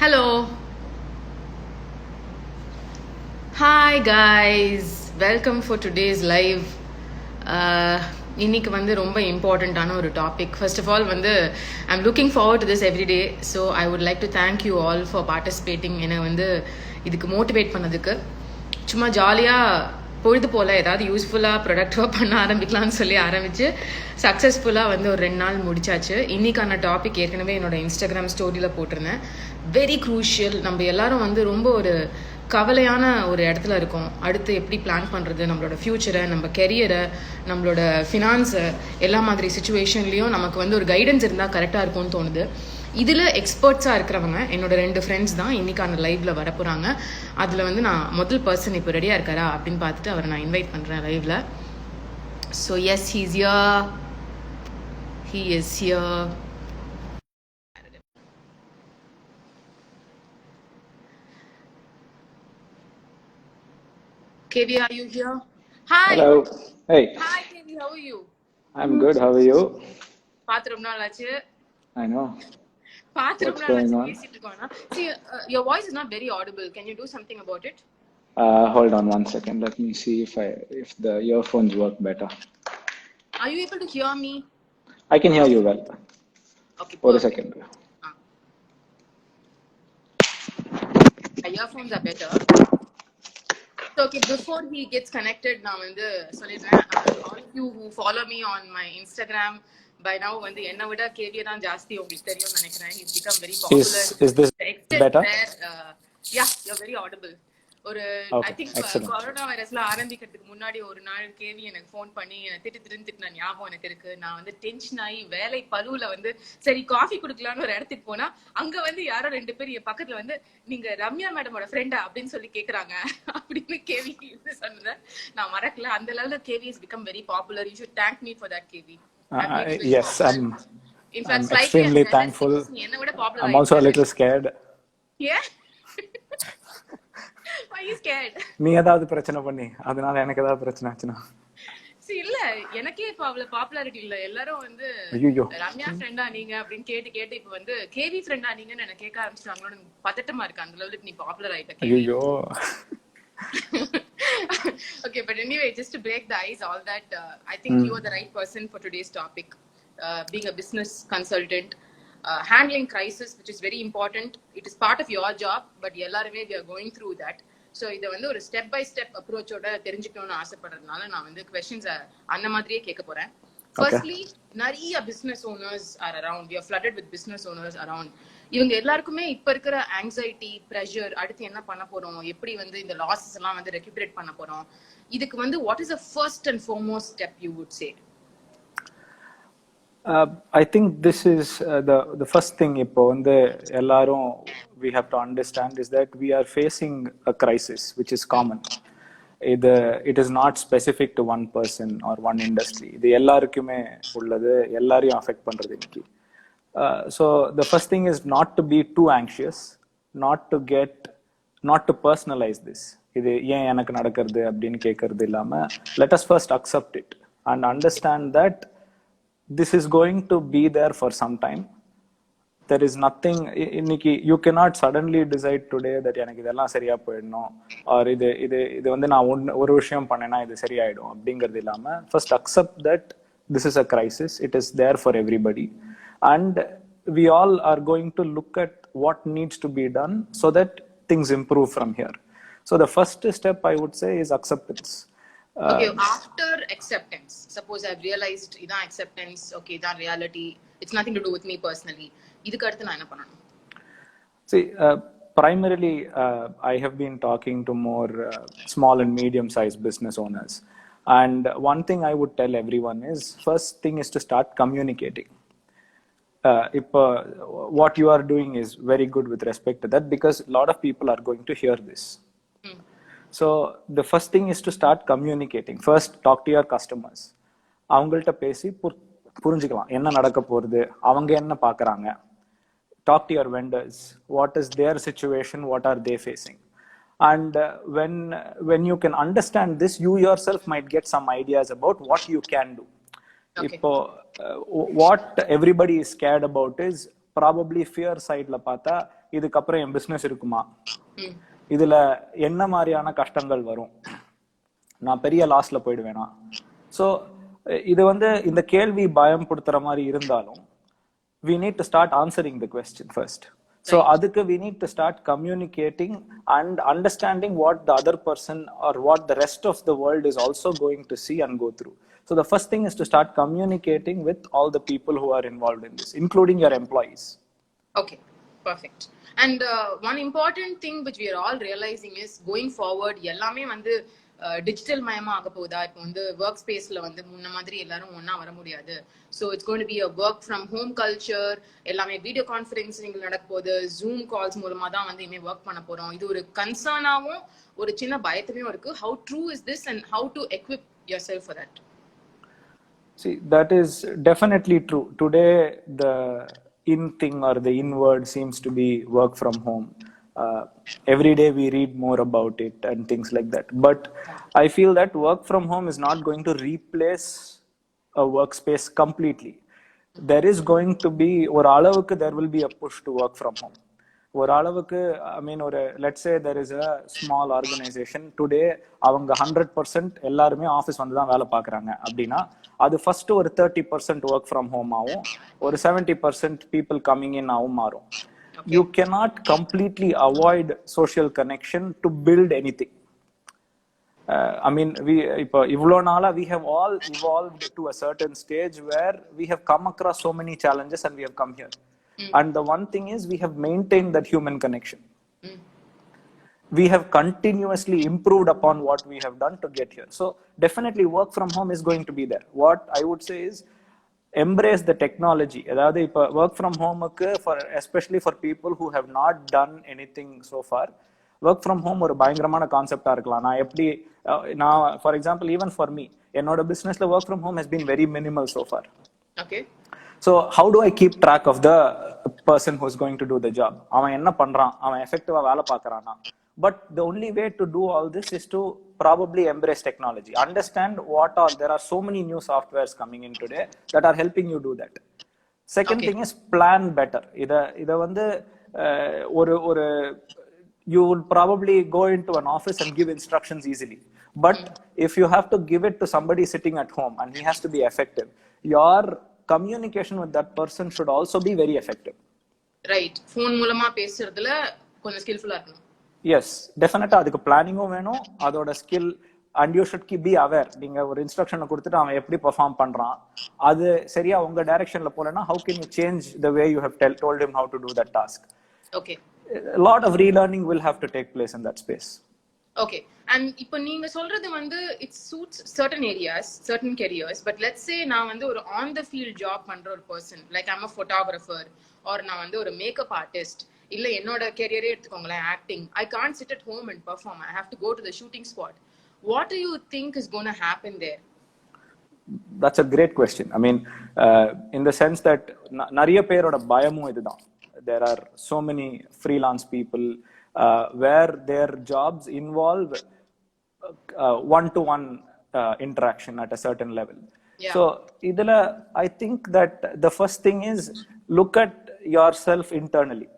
Hello. Hi guys. Welcome for today's live. இன்னைக்கு வந்து ரொம்ப இம்பார்ட்டண்ட்டான ஒரு டாபிக். ஃபர்ஸ்ட் ஆஃப் ஆல் வந்து I'm looking forward to this everyday. So I would like to thank you all for participating. என்னை வந்து இதுக்கு மோட்டிவேட் பண்ணதுக்கு. சும்மா ஜாலியாக பொழுது போல் ஏதாவது யூஸ்ஃபுல்லாக ப்ரொடக்டிவாக பண்ண ஆரம்பிக்கலாம்னு சொல்லி ஆரம்பித்து சக்ஸஸ்ஃபுல்லாக வந்து ஒரு 2 நாள் முடிச்சாச்சு. இன்றைக்கான டாபிக் ஏற்கனவே என்னோட இன்ஸ்டாகிராம் ஸ்டோரியில் போட்டிருந்தேன். Very crucial. நம்ம எல்லாரும் வந்து ரொம்ப ஒரு கவலையான ஒரு இடத்துல இருக்கோம். அடுத்து எப்படி பிளான் பண்ணுறது, நம்மளோட ஃப்யூச்சரை, நம்ம கெரியரை, நம்மளோட ஃபினான்ஸை, எல்லா மாதிரி சுச்சுவேஷன்லேயும் நமக்கு வந்து ஒரு கைடன்ஸ் இருந்தால் கரெக்டாக இருக்கும்னு தோணுது. இதில் எக்ஸ்பர்ட்ஸாக இருக்கிறவங்க என்னோட 2 ஃப்ரெண்ட்ஸ் தான் இன்றைக்கான லைவில் வரப்போகிறாங்க. அதில் வந்து நான் முதல் பர்சன் இப்போ ரெடியாக இருக்காரா அப்படின்னு பார்த்துட்டு அவரை நான் இன்வைட் பண்ணுறேன் லைவில். So yes, he is here. KV, are you here? Hi. Hello. Hey. Hi, KV. How are you? I'm good. How are you? பார்த்து ரொம்ப நாள் ஆச்சு. I know. பார்த்து ரொம்ப நாள் ஆச்சு பேசிட்டு இருக்கோம்னா. See, your voice is not very audible. Can you do something about it? Hold on one second. Let me see if the earphones work better. Are you able to hear me? I can hear you well. Okay. Hold a second. My earphones are better. So, okay, before he gets connected, நான் வந்து சொல்லிடுறேன். All of you who follow me on my Instagram, by now வந்து என்னை விட கேவியை தான் ஜாஸ்தி உங்களுக்கு தெரியும்னு நினைக்கிறேன். He's become very popular. Is this better? Yeah, you're very audible. ஒரு Okay, ஐ திங்க் கொரோனா வைரஸ்ல ஆரம்பிக்கிறதுக்கு முன்னாடி ஒரு நாள் கேவி எனக்கு ஃபோன் பண்ணி எனக்கு திட்டின ஞாபகம் எனக்கு இருக்கு. நான் வந்து டென்ஷன் ஆகி வேலை பருவுல வந்து சரி காஃபி குடுக்கலான்னு ஒரு இடத்துக்கு போனா அங்க வந்து யாரோ 2 பேர் என் பக்கத்துல வந்து நீங்க ரம்யா மேடமோட ஃப்ரெண்டா அப்படின்னு சொல்லி கேக்குறாங்க அப்படின்னு கேவி சொன்னேன். நான் மறக்கல. அந்த லெவல்ல KV has become very popular. You should thank me for that, KV. Yes, I'm slightly extremely thankful. என்னை விட popular. I'm also a little scared. Yeah. Why are you scared? நீ ஏதாவது பிரச்சனை பண்ணி அதனால எனக்கு ஏதாவது பிரச்சனை ஆச்சுனா? இல்ல, எனக்கே இப்ப அவ்வளவு பாப்புலாரிட்டி இல்ல. எல்லாரும் வந்து ரம்யா ஃப்ரெண்டா நீங்க அப்படின்னு கேட்டு இப்ப வந்து கேவி ஃப்ரெண்டா நீங்கன்னு என்ன கேட்க ஆரம்பிச்சிட்டாங்களோன்னு பதட்டமா இருக்கு. அந்த லெவலுக்கு நீ பாப்புலர் ஆயிட்ட. ஐயோ. Okay, but anyway, just to break the ice, all that, I think you are the right person for today's topic. Being a business consultant, handling crisis, which is very important. It is part of your job, but எல்லாருமே we are going through that. So இதை வந்து ஒரு step by step அப்ரோச்சோட தெரிஞ்சுக்கணும்னு ஆசைப்படுறதுனால நான் வந்து questions அந்த மாதிரியே கேட்க போறேன். ஃபர்ஸ்ட்லி, நிறைய business owners R around. we are flooded with business owners around. இவங்க எல்லாருக்குமே இப்ப இருக்கிற ஆங்ஸைட்டி, ப்ரெஷர், அடுத்து என்ன பண்ண போறோம், எப்படி வந்து இந்த லாஸஸ் எல்லாம் வந்து ரெக்யூபரேட் பண்ண போறோம், இதுக்கு வந்து what is the first and foremost step you would say? I think this is the first thing இப்போ வந்து எல்லாரும் we have to understand is that we are facing a crisis which is common. It is not specific to one person or one industry. இது எல்லாருக்குமே உள்ளது, எல்லாரையும் affect பண்றது இன்னைக்கு. So the first thing is not to be too anxious, not to personalize this. இது ஏன் எனக்கு நடக்கிறது அப்படின்னு கேட்கறது இல்லாம let us first accept it and understand that this is going to be there for some time. There is nothing இன்னைக்கு you cannot suddenly decide today that எனக்கு இதெல்லாம் சரியா போயிடணும் or இது வந்து நான் ஒரு விஷயம் பண்ணேன்னா இது சரியாயிடும் அப்படிங்கிறது இல்லாம first accept that this is a crisis. It is there for everybody and we all are going to look at what needs to be done so that things improve from here. So the first step I would say is acceptance. Okay, after acceptance, suppose I've realized idan acceptance, okay, idan reality, it's nothing to do with me personally, idukku adutha na enna pananum? See, primarily I have been talking to more small and medium sized business owners, and one thing I would tell everyone is first thing is to start communicating. What you are doing is very good with respect to that because a lot of people are going to hear this. So the first thing is to start communicating. First, talk to your customers. அவங்கள்ட்ட பேசி புரிஞ்சுக்கலாம் என்ன நடக்க போகுது, அவங்க என்ன பார்க்குறாங்க. Talk to your vendors. What is their situation? What are they facing? And when you can understand this, you yourself might get some ideas about what you can do. Okay. What everybody is scared about is probably fear side la பார்த்தா இதுக்கப்புறம் என் business இருக்குமா, இதுல என்ன மாதிரியான கஷ்டங்கள் வரும், நான் பெரிய லாஸ்ல போயிடுவேனா. ஸோ இது வந்து இந்த கேள்வி பயம் படுத்துற மாதிரி இருந்தாலும் we need to start answering the question first. So adukku we need to start communicating and understanding what the other person or what the rest of the world is also going to see and go through. So the first thing is to start communicating with all the people who are involved in this, including your employees. Okay, perfect. And one important thing which we are all realizing is going forward எல்லாமே வந்து digital மயமா ஆக போகுதா. இப்போ வந்து work ஸ்பேஸ்ல வந்து முன்ன மாதிரி எல்லாரும் ஒன்னா வர முடியாது. So it's going to be a work from home culture. எல்லாமே வீடியோ கான்ஃபரன்சிங் நடக்க போகுது, ஜூம் கால்ஸ் மூலமா தான் வந்து இனிமே ஒர்க் பண்ண போறோம். இது ஒரு கன்சர்னாவும் ஒரு சின்ன பயத்துலயும் இருக்கு. How true is this and how to equip your self for that? See, that is definitely true. Today the in thing or the in word seems to be work from home. Every day we read more about it and things like that. But I feel that work from home is not going to replace a workspace completely. There is going to be, or alavukku there will be a push to work from home. Or alavukku, I mean, or let's say there is a small organization today, avanga 100% எல்லாருமே office வந்து தான் வேலை பார்க்குறாங்க அப்படின்னா அது first ஒரு 30% work from home ஆகும், ஒரு 70% பீப்புள் கம்மிங் இன் ஆகும் மாறும். You cannot completely avoid social connection to build anything. I mean, we have all evolved to a certain stage where we have come across so many challenges and we have come here. And the one thing is we have maintained that human connection. We have continuously improved upon what we have done to get here. So definitely work from home is going to be there. What I would say is embrace the technology. அதாவது இப்போ work from ஹோமுக்கு for especially for people who have not done anything so far, work from home ஒரு பயங்கரமான கான்செப்டா இருக்கலாம். நான் எப்படி நான் for example even for me என்னோட பிசினஸ்ல work from home has been very minimal so far. Okay, so how do I keep track of the person who is going to do the job? அவன் என்ன பண்றான், அவன் எஃபெக்டிவா வேலை பார்க்கறானா? But the only way to do all this is to probably embrace technology. Understand what are, there are so many new softwares coming in today that are helping you do that. Second thing is plan better. இத வந்து ஒரு you would probably go into an office and give instructions easily. But if you have to give it to somebody sitting at home and he has to be effective, your communication with that person should also be very effective. Right. Phone மூலமா பேசுறதுல கொஞ்சம் skillful-ஆ இருக்கணும். S, டெஃபினட்டா அதுக்கு பிளானிங்கும் வேணும், அதோட skill, and you should be aware. நீங்க ஒரு இன்ஸ்ட்ரக்ஷனை கொடுத்துட்டு அவன் எப்படி பெர்ஃபார்ம் பண்றான், அது சரியா உங்க டைரக்ஷன்ல போலனா how can you change the way you have told him how to do that task? Okay, a lot of relearning will have to take place in that space. Okay, and இப்போ நீங்க சொல்றது வந்து it suits certain areas, certain careers, but let's say நான் வந்து ஒரு on the field job பண்ற ஒரு person, like I'm a photographer or நான் வந்து ஒரு makeup artist, இல்ல என்னோட கெரியரே எடுத்துக்கோங்களேன், acting. I can't sit at home and perform. I have to go to the shooting spot. What do you think is gonna happen there? That's a great question. I mean, in the sense that நிறைய பேரோட பயமும் இதுதான். There are so many freelance people where their jobs involve one-to-one interaction at a certain level. Yeah. So இதுல I think that the first thing is look at yourself internally.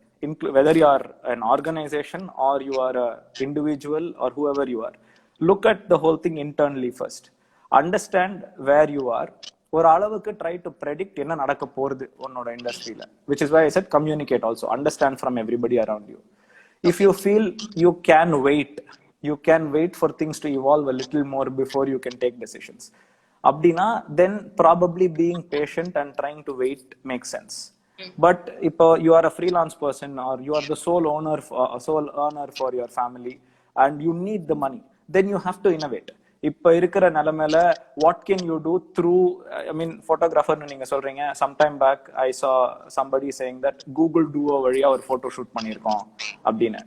Whether you are an organization or you are an individual or whoever you are, look at the whole thing internally first. Understand where you are. ஒரு அளவுக்கு try to predict என்ன நடக்க போறது உன்னோட இண்டஸ்ட்ரியில, which is why I said communicate also. Understand from everybody around you. If you feel you can wait for things to evolve a little more before you can take decisions. அப்படின்னா then probably being patient and trying to wait makes sense. But if you are a freelance person or you are the sole earner for your family and you need the money, then you have to innovate. இப்ப இருக்கிற நிலைமையில what can you do through, I mean, photographer நீங்க சொல்றீங்க, sometime back I saw somebody saying that Google Duo வழியா ஒரு photo shoot பண்ணிருக்கோம் அப்படின்னு.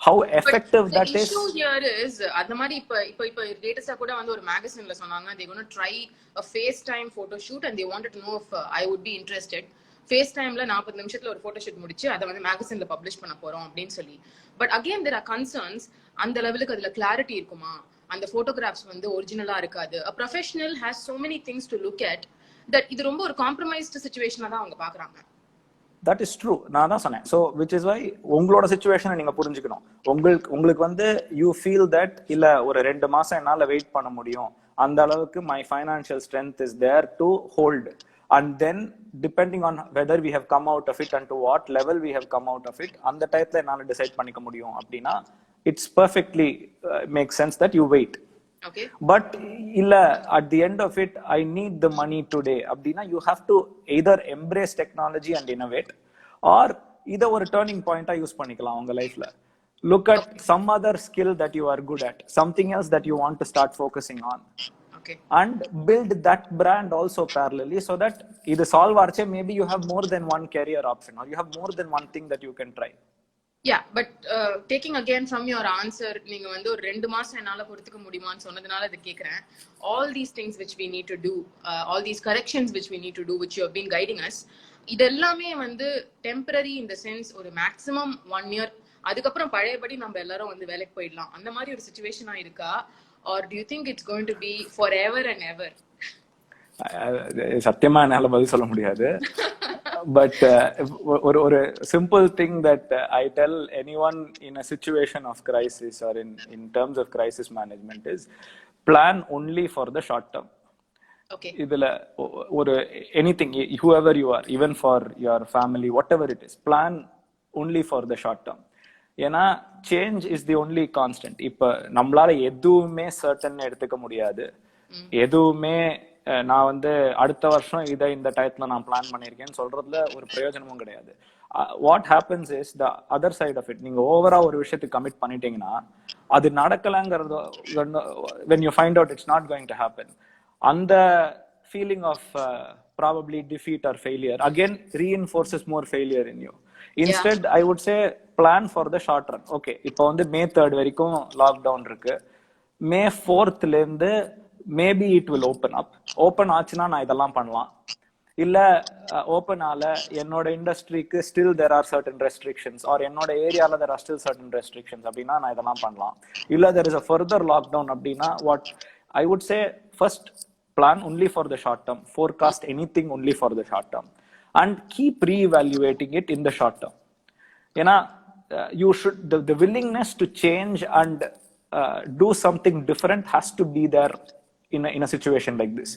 How effective that is? The issue here is அந்த மாதிரி இப்ப latest-ஆ கூட வந்து ஒரு magazineல சொன்னாங்க they going to try a FaceTime photo shoot and they wanted to know if I would be interested. FaceTimeல 40 நிமிஷத்துல ஒரு போட்டோ ஷூட் முடிச்சு அதை வந்து மேகசின்ல பப்ளிஷ் பண்ண போறோம் அப்படின்னு சொல்லி. But again there are concerns, அந்த லெவலுக்கு அதுல கிளாரிட்டி இருக்குமா, அந்த போட்டோகிராஃப்ஸ் வந்து ஒரிஜினலா இருக்காது. a professional has so many things to look at that இது ரொம்ப ஒரு காம்ப்ரமைஸ்டு சிச்சுவேஷனா தான் அவங்க பாக்குறாங்க. That is true. நான் தான் சொன்னேன். So which is why உங்களோட சிச்சுவேஷனை நீங்க புரிஞ்சுக்கணும். உங்களுக்கு வந்து you feel that இல்ல ஒரு 2 மாசம் என்னால வெயிட் பண்ண முடியும், அந்த அளவுக்கு my financial strength is there to hold, and then depending on whether we have come out of it and to what level we have come out of it, அந்த டைத்துல என்னால டிசைட் பண்ணிக்க முடியும் அப்படின்னா it's perfectly makes sense that you wait. Okay. But illa at the end of it I need the money today abdina you have to either embrace technology and innovate, or either ஒரு turning point ah use பண்ணிக்கலாம் உங்க லைஃப்ல. Look at some other skill that you are good at, something else that you want to start focusing on. Okay. And build that brand also parallelly, so that idu solve arche maybe you have more than one career option, or you have more than one thing that you can try. Yeah, but taking again from your answer, நீங்க வந்து ஒரு 2 மாசம் என்னால பொறுத்துக்க முடியுமான்னு சொன்னதுனால இத கேக்குறேன். All these things which we need to do, all these corrections which we need to do, which you have been guiding us, இதெல்லாமே வந்து temporary in the sense ஒரு maximum 1 year, அதுக்கப்புறம் பழையபடி நம்ம எல்லாரும் வந்து வேலைக்கு போயிடலாம், அந்த மாதிரி ஒரு சிச்சுவேஷனா இருக்கா? Or do you think it's going to be forever and ever? சத்தியமா என்னால பதில் சொல்ல முடியாது. But ஒரு simple thing that I tell anyone in a situation of crisis or in terms of crisis management is plan only for the short term. Okay. இதுல ஒரு anything, whoever you are, even for your family, whatever it is, plan only for the short term. ஏன்னா change is the only constant. இப்ப நம்மளால எதுவுமே certain எடுத்துக்க முடியாது. எதுவுமே நான் வந்து அடுத்த வருஷம் இதை இந்த டயத்துல நான் பிளான் பண்ணிருக்கேன்னு சொல்றதுல ஒரு பிரயோஜனமும் கிடையாது. What happens is the other side of it. நீங்க ஓவரா ஒரு விஷயத்துக்கு கமிட் பண்ணிட்டீங்கன்னா அது நடக்கலங்கிறது when you find out it's not going to happen, அந்த feeling of probably defeat or failure again reinforces more failure in you. Instead, I would say plan for the short run. Okay, இப்போ வந்து May 3rd வரைக்கும் lockdown இருக்கு. May 4th ல இருந்து maybe it will open up. Open ஆச்சுன்னா நான் இதெல்லாம் பண்ணலாம். இல்ல ஓப்பன் ஆல என்னோட இண்டஸ்ட்ரிக்கு still there are certain restrictions, or என்னோட ஏரியால there are still certain restrictions அப்படின்னா நான் இதெல்லாம் பண்ணலாம். இல்ல there is a further lockdown அப்படின்னா what I would say first plan only for the short term, forecast anything only for the short term, and keep re-evaluating it in the short term. ஏன்னா you should the willingness to change and do something different has to be there in a situation like this.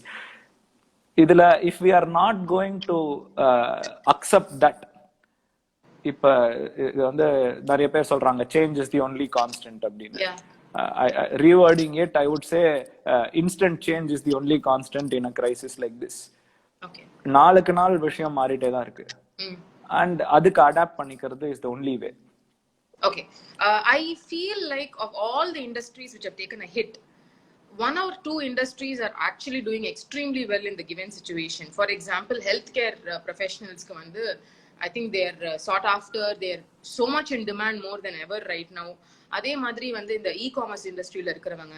இதுல if we are not going to accept that, இப்ப இது வந்து நிறைய பேர் சொல்றாங்க change is the only constant அப்படின்னு. Rewording it, I would say instant change is the only constant in a crisis like this. Okay. நாளுக்கு நாள் விஷயம் மாறிட்டே தான் இருக்கு. And அதுக்கு அடாப்ட் பண்ணிக்கிறது is the only way. Okay. I feel like of all the industries which have taken a hit, 1 or 2 industries are actually doing extremely well in the given situation. For example, healthcare professionals ku vandu I think they are sought after, they are so much in demand more than ever right now. அதே மாதிரி வந்து இந்த e-commerce இண்டஸ்ட்ரியில இருக்கிறவங்க,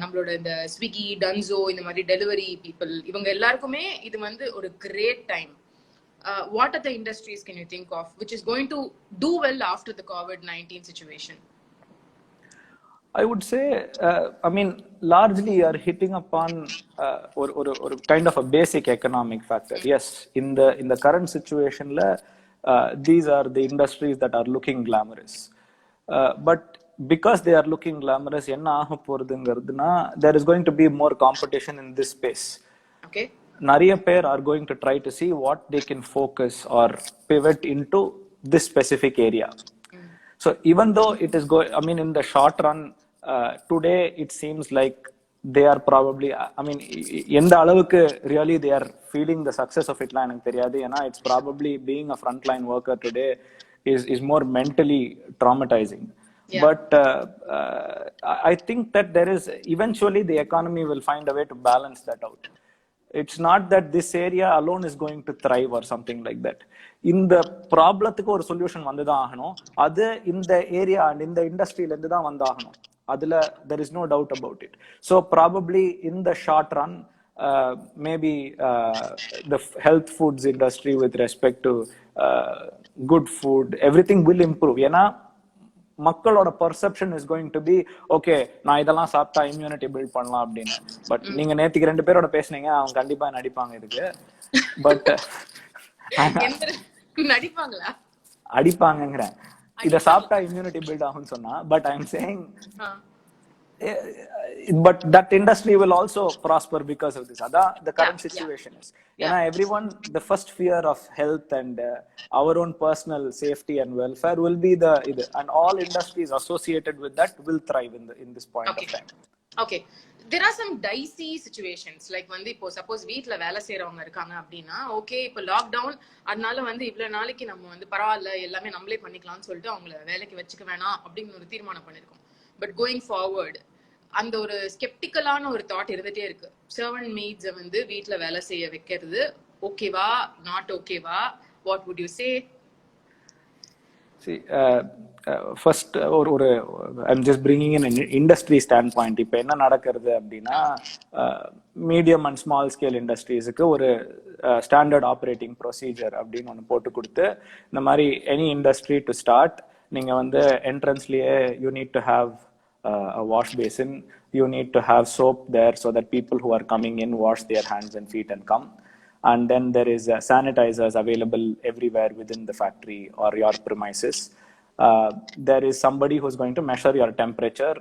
நம்மளோட இந்த Swiggy, Dunzo, இந்த மாதிரி டெலிவரி பீப்புள், இவங்க எல்லாருக்குமே இது வந்து ஒரு great time. What are the industries can you think of which is going to do well after the COVID-19 situation? I would say, I mean, largely you are hitting upon or kind of a basic economic factor. Yes, in the current situation, these are the industries that are looking glamorous. But because they are looking glamorous, enna ஆக போறதுங்கிறதுனா there is going to be more competition in this space. Okay. நிறைய பேர் are going to try to see what they can focus or pivot into this specific area. So even though it is going, I mean, in the short run, today it seems like they are probably, I mean, எந்த அளவுக்கு really they are feeling the success of it la எனக்கு தெரியாது. ஏன்னா it's probably being a frontline worker today is more mentally traumatizing. Yeah. But I think that there is eventually the economy will find a way to balance that out. It's not that this area alone is going to thrive or something like that. இந்த ப்ராப்ளத்துக்கு ஒரு solution வந்துதான் ஆகணும். அது இந்த area and இந்த இண்டஸ்ட்ரியில இருந்து தான் வந்தாகணும். அதுல there is no doubt about it. So probably in the short run, maybe the health foods industry with respect to good food, everything will improve. ஏன்னா மக்களோட perception is going to be okay, நான் இதெல்லாம் சாப்பிட்டா immunity build பண்ணலாம் அப்படின்னு. But நீங்க நேத்துக்கு 2 பேரோட பேசுனீங்க, அவங்க கண்டிப்பா நடிப்பாங்க இதுக்கு. பட் நடிப்பாங்களா? அடிப்பாங்கங்கிறேன். இத சாப்பிட்டா இம்யூனிட்டி பில்ட் ஆகும்னு சொன்னா, but I am saying but that industry will also prosper because of this. The current situation is everyone, the first fear of health and our own personal safety and welfare will be and all industries associated with that will thrive in this point of time. Okay, there are some dicey situations like வந்து இப்போ suppose வீட்ல வேலை செய்யறவங்க இருக்காங்க அப்படின்னா okay இப்போ lockdown அதனால வந்து இவ்வளவு நாளைக்கு நம்ம வந்து பரவாயில்ல எல்லாமே நம்மளே பண்ணிக்கலாம்னு சொல்லிட்டு அவங்கள வேலைக்கு வச்சுக்க வேணாம் அப்படின்னு ஒரு தீர்மானம் பண்ணிருக்கோம். பட் கோயிங் ஃபார்வர்ட் அந்த ஒரு ஸ்கெப்டிக்கலான ஒரு தாட் இருந்துட்டே இருக்கு. சர்வன்ட் மெய்ட்ஸை வந்து வீட்ல வேலை செய்ய வைக்கிறது ஓகேவா நாட் ஓகேவா? What would you say? See, first ஒரு I'm just bringing in an industry standpoint. இப்போ என்ன நடக்கிறது அப்படின்னா மீடியம் அண்ட் ஸ்மால் ஸ்கேல் இண்டஸ்ட்ரீஸுக்கு ஒரு ஸ்டாண்டர்ட் ஆப்ரேட்டிங் ப்ரொசீஜர் அப்படின்னு ஒன்று போட்டு கொடுத்து இந்த மாதிரி எனி இண்டஸ்ட்ரி டு ஸ்டார்ட் நீங்க வந்து என்ட்ரன்ஸ்லயே you need to have a wash basin, you need to have soap there so that people who are coming in wash their hands and feet and come. And then there is sanitizers available everywhere within the factory or your premises. There is somebody who's going to measure your temperature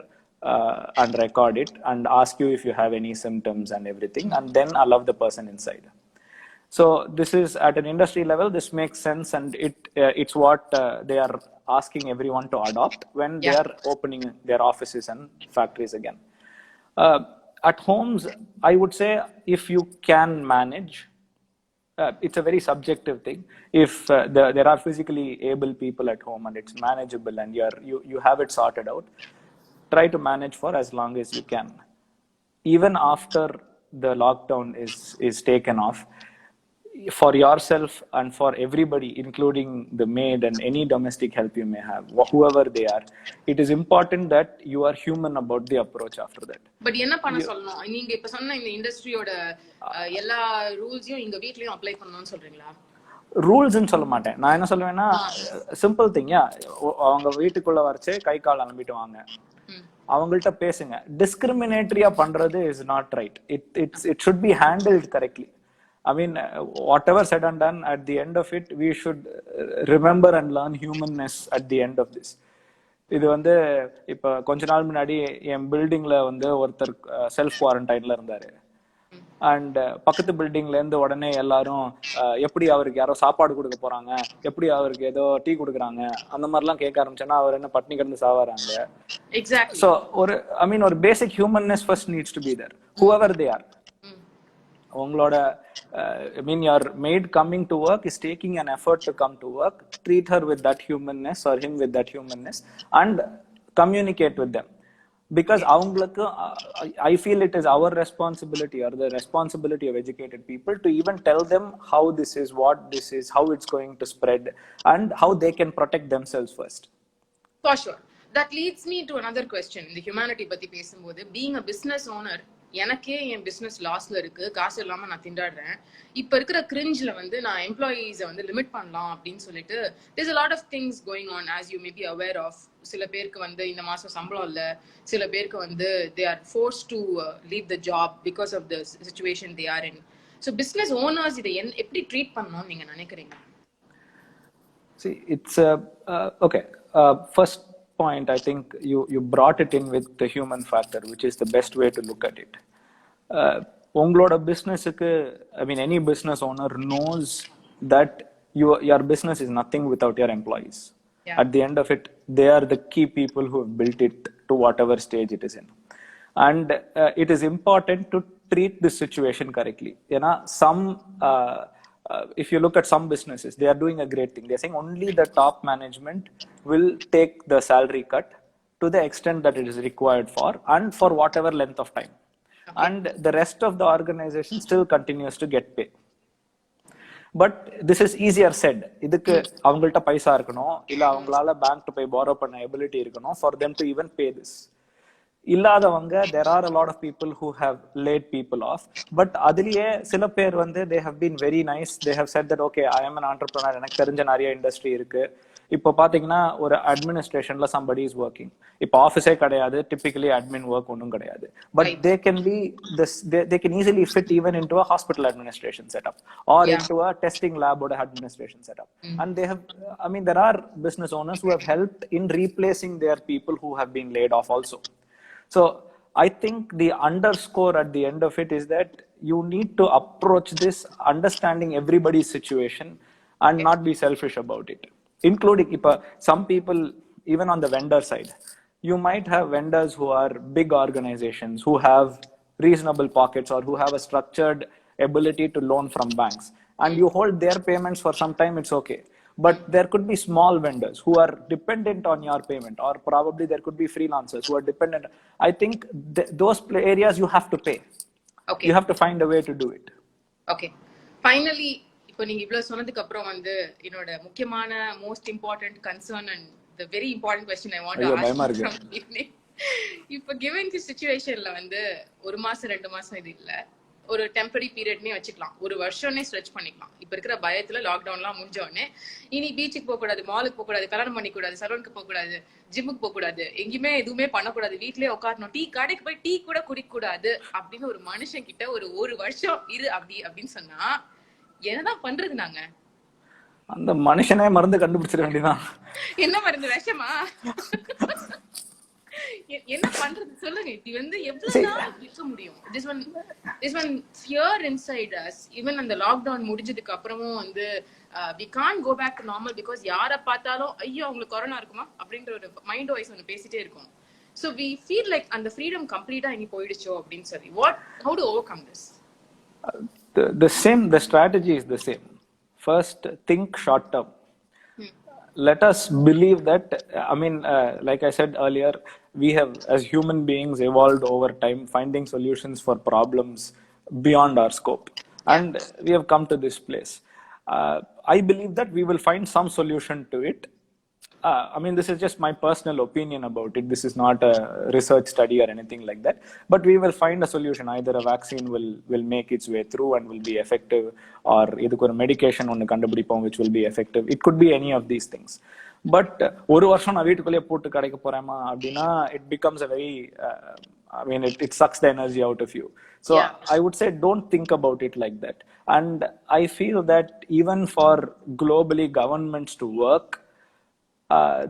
and record it and ask you if you have any symptoms and everything, and then allow the person inside. So this is at an industry level, this makes sense, and it's what they are asking everyone to adopt when they are opening their offices and factories again. At homes, I would say if you can manage, it's a very subjective thing. If there are physically able people at home and it's manageable and you have it sorted out, try to manage for as long as you can. Even after the lockdown is taken off, for yourself and for everybody, including the maid and any domestic help you may have, whoever they are, it is important that you are human about the approach after that. But என்ன பண்ண சொல்லணும்? நீங்க இப்ப சொன்ன இந்த இண்டஸ்ட்ரியோட எல்லா ரூல்ஸையும் இங்க வீட்லயும் அப்ளை பண்ணணும்னு சொல்றீங்களா? ரூல்ஸ்ன்னு சொல்ல மாட்டேன். நான் என்ன சொல்லுவேன்னா சிம்பிள் திங், அவங்க வீட்டுக்குள்ள வரைச்சு கை கால் அனுப்பிட்டு வாங்க, அவங்கள்ட்ட பேசுங்க. டிஸ்கிரிமினேட்டரியா பண்றது is not right. It should be handled correctly. I mean, whatever said and done, at the end of it, we should remember and learn humanness at the end of this. இது வந்து இப்ப கொஞ்ச நாள் முன்னாடி என் பில்டிங்ல வந்து ஒருத்தர் செல்ஃப் குவாரண்டைன்ல இருந்தாரு. அண்ட் பக்கத்து பில்டிங்ல இருந்து உடனே எல்லாரும் எப்படி அவருக்கு யாரோ சாப்பாடு கொடுக்க போறாங்க, எப்படி அவருக்கு ஏதோ டீ கொடுக்குறாங்க, அந்த மாதிரிலாம் கேட்க ஆரம்பிச்சேன்னா அவர் என்ன பட்னி கிடந்து சாவாராங்க. ஸோ ஒரு basic humanness first needs to be there, whoever they are. உங்களோட your maid coming to work is taking an effort to come to work. Treat her with that humanness or him with that humanness and communicate with them. Because avungalukku, I feel it is our responsibility or the responsibility of educated people to even tell them how this is, what this is, how it's going to spread, and how they can protect themselves first. For sure. That leads me to another question. In the humanity பத்தி பேசும்போது, being a business owner, எனக்கே என் business லாஸ்ல இருக்கு, காசு இல்லாம நான் திண்டாடுறேன். இப்ப இருக்கிற கிரிஞ்ச்ல வந்து நான் எம்ப்ளாயீஸை வந்து லிமிட் பண்ணலாம் அப்படின்னு சொல்லிட்டு there's a lot of things going on, as you may be aware of. சில பேருக்கு வந்து இந்த மாசம் சம்பளம் இல்ல, சில பேருக்கு வந்து they are forced to leave the job because of the situation they are in. So business owners இதை எப்படி ட்ரீட் பண்ணணும்னு நீங்க நினைக்கிறீங்க? See, it's okay. First point, I think you brought it in with the human factor, which is the best way to look at it. Ungloda business, any business owner knows that your business is nothing without your employees. Yeah. At the end of it, they are the key people who have built it to whatever stage it is in. And it is important to treat this situation correctly. If you look at some businesses, they are doing a great thing. They're saying only the top management will take the salary cut to the extent that it is required for and for whatever length of time. Okay. And the rest of the organization still continues to get paid. But this is easier said. இதுக்கு அவங்கள்ட்ட பைசா இருக்கணும், இல்ல அவங்களால bank to போய் borrow பண்ண ability இருக்கணும் for them to even pay this. இல்லாதவங்க, there are a lot of people who have laid people off, but அதுலயே சில பேர் வந்து they have been very nice. They have said that okay, I am an entrepreneur, எனக்கு தெரிஞ்ச நிறைய industry இருக்கு, இப்போ பாத்தீங்கன்னா ஒரு அட்மினிஸ்ட்ரேஷன்ல somebody is working. இப்போ ஆஃபீஸே கிடையாது, typically admin work ஒன்றும் கிடையாது. But Right. they can be this, they can easily fit even into a hospital administration setup or Yeah. into a testing lab or administration setup. And they have, I mean, there are business owners who have helped in replacing their people who have been laid off also. So I think the underscore at the end of it is that you need to approach this understanding everybody's situation and not be selfish about it. Including some people, even on the vendor side, you might have vendors who are big organizations who have reasonable pockets or who have a structured ability to loan from banks, and you hold their payments for some time, it's okay. But there could be small vendors who are dependent on your payment, or probably there could be freelancers who are dependent. I think those areas you have to pay. Okay. You have to find a way to do it. Okay finally இப்போ நீங்க இவ்வளவு சொன்னதுக்கு அப்புறம் வந்து என்னோட முக்கியமான most important concern and the very important question I want to ask from evening. இப்போ given the சிச்சுவேஷன்ல வந்து 1 மாசம் 2 மாசம் இது இல்ல, ஒரு டெம்பரரி பீரியட்னே வச்சுக்கலாம், 1 வருஷம்னே ஸ்ட்ரெச் பண்ணிக்கலாம். இப்ப இருக்கிற பயத்துல லாக்டவுன்லாம் முடிஞ்ச உடனே இனி பீச்சுக்கு போக கூடாது, மாலுக்கு போக கூடாது, கல்யாணம் பண்ணிக்க கூடாது, சலூனுக்கு போக கூடாது, ஜிம்முக்கு போக கூடாது, எங்கேயுமே எதுவுமே பண்ணக்கூடாது, வீட்லயே உட்காரணும், டீ கடைக்கு போய் டீ கூட குடிக்க கூடாது அப்படின்னு ஒரு மனுஷன் கிட்ட ஒரு வருஷம் இரு அப்படின்னு சொன்னா என்னதான் பண்றது? நாங்க அந்த மனுஷனே மருந்து கண்டுபிடிச்சிட வேண்டியதான். என்ன மருந்து? விஷமா? என்ன பண்றது சொல்லுங்க. இது வந்து எவ்வளவு நாள் இருக்க முடியும்? this one fear inside us, even அந்த லாக்டவுன் முடிஞ்சதுக்கு அப்புறமும் வந்து we can't go back to normal because யார பார்த்தாலும் ஐயோ உங்களுக்கு கொரோனா இருக்குமா அப்படின்ற ஒரு மைண்ட் வாய்ஸ் ஒன்னு பேசிட்டே இருக்கும். So we feel like அந்த freedom கம்ப்ளீட்டா இனி போயிடுச்சோ அப்படின்னு சொல்லி how to overcome this? The strategy is the same. First, think short term. Let us believe that, I mean, like I said earlier, we have as human beings evolved over time finding solutions for problems beyond our scope, and we have come to this place. I believe that we will find some solution to it. I mean, this is just my personal opinion about it. This is not a research study or anything like that. But we will find a solution. Either a vaccine will make its way through and will be effective, or idukku or medication onnu kandupidipom which will be effective. It could be any of these things. But oru varsham na veetukulle pottu kadaikku porema abdina, it becomes a very I mean, it sucks the energy out of you. So yeah. I would say don't think about it like that. And I feel that even for globally governments to work,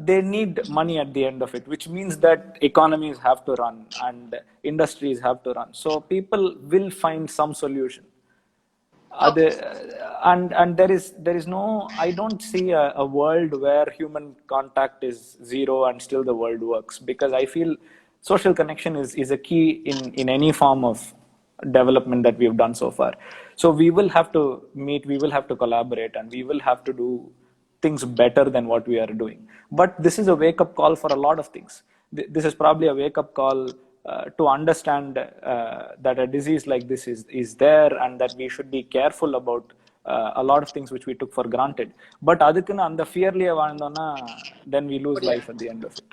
they need money at the end of it, which means that economies have to run and industries have to run. So people will find some solution. And there is no, I don't see a world where human contact is zero and still the world works, because I feel social connection is a key in any form of development that we've done so far. So we will have to meet, we will have to collaborate, and we will have to do things better than what we are doing. But this is a wake-up call for a lot of things. This is probably a wake-up call to understand that a disease like this is there, and that we should be careful about a lot of things which we took for granted. But adukku and the fearliye vaandona, then we lose life at the end of it.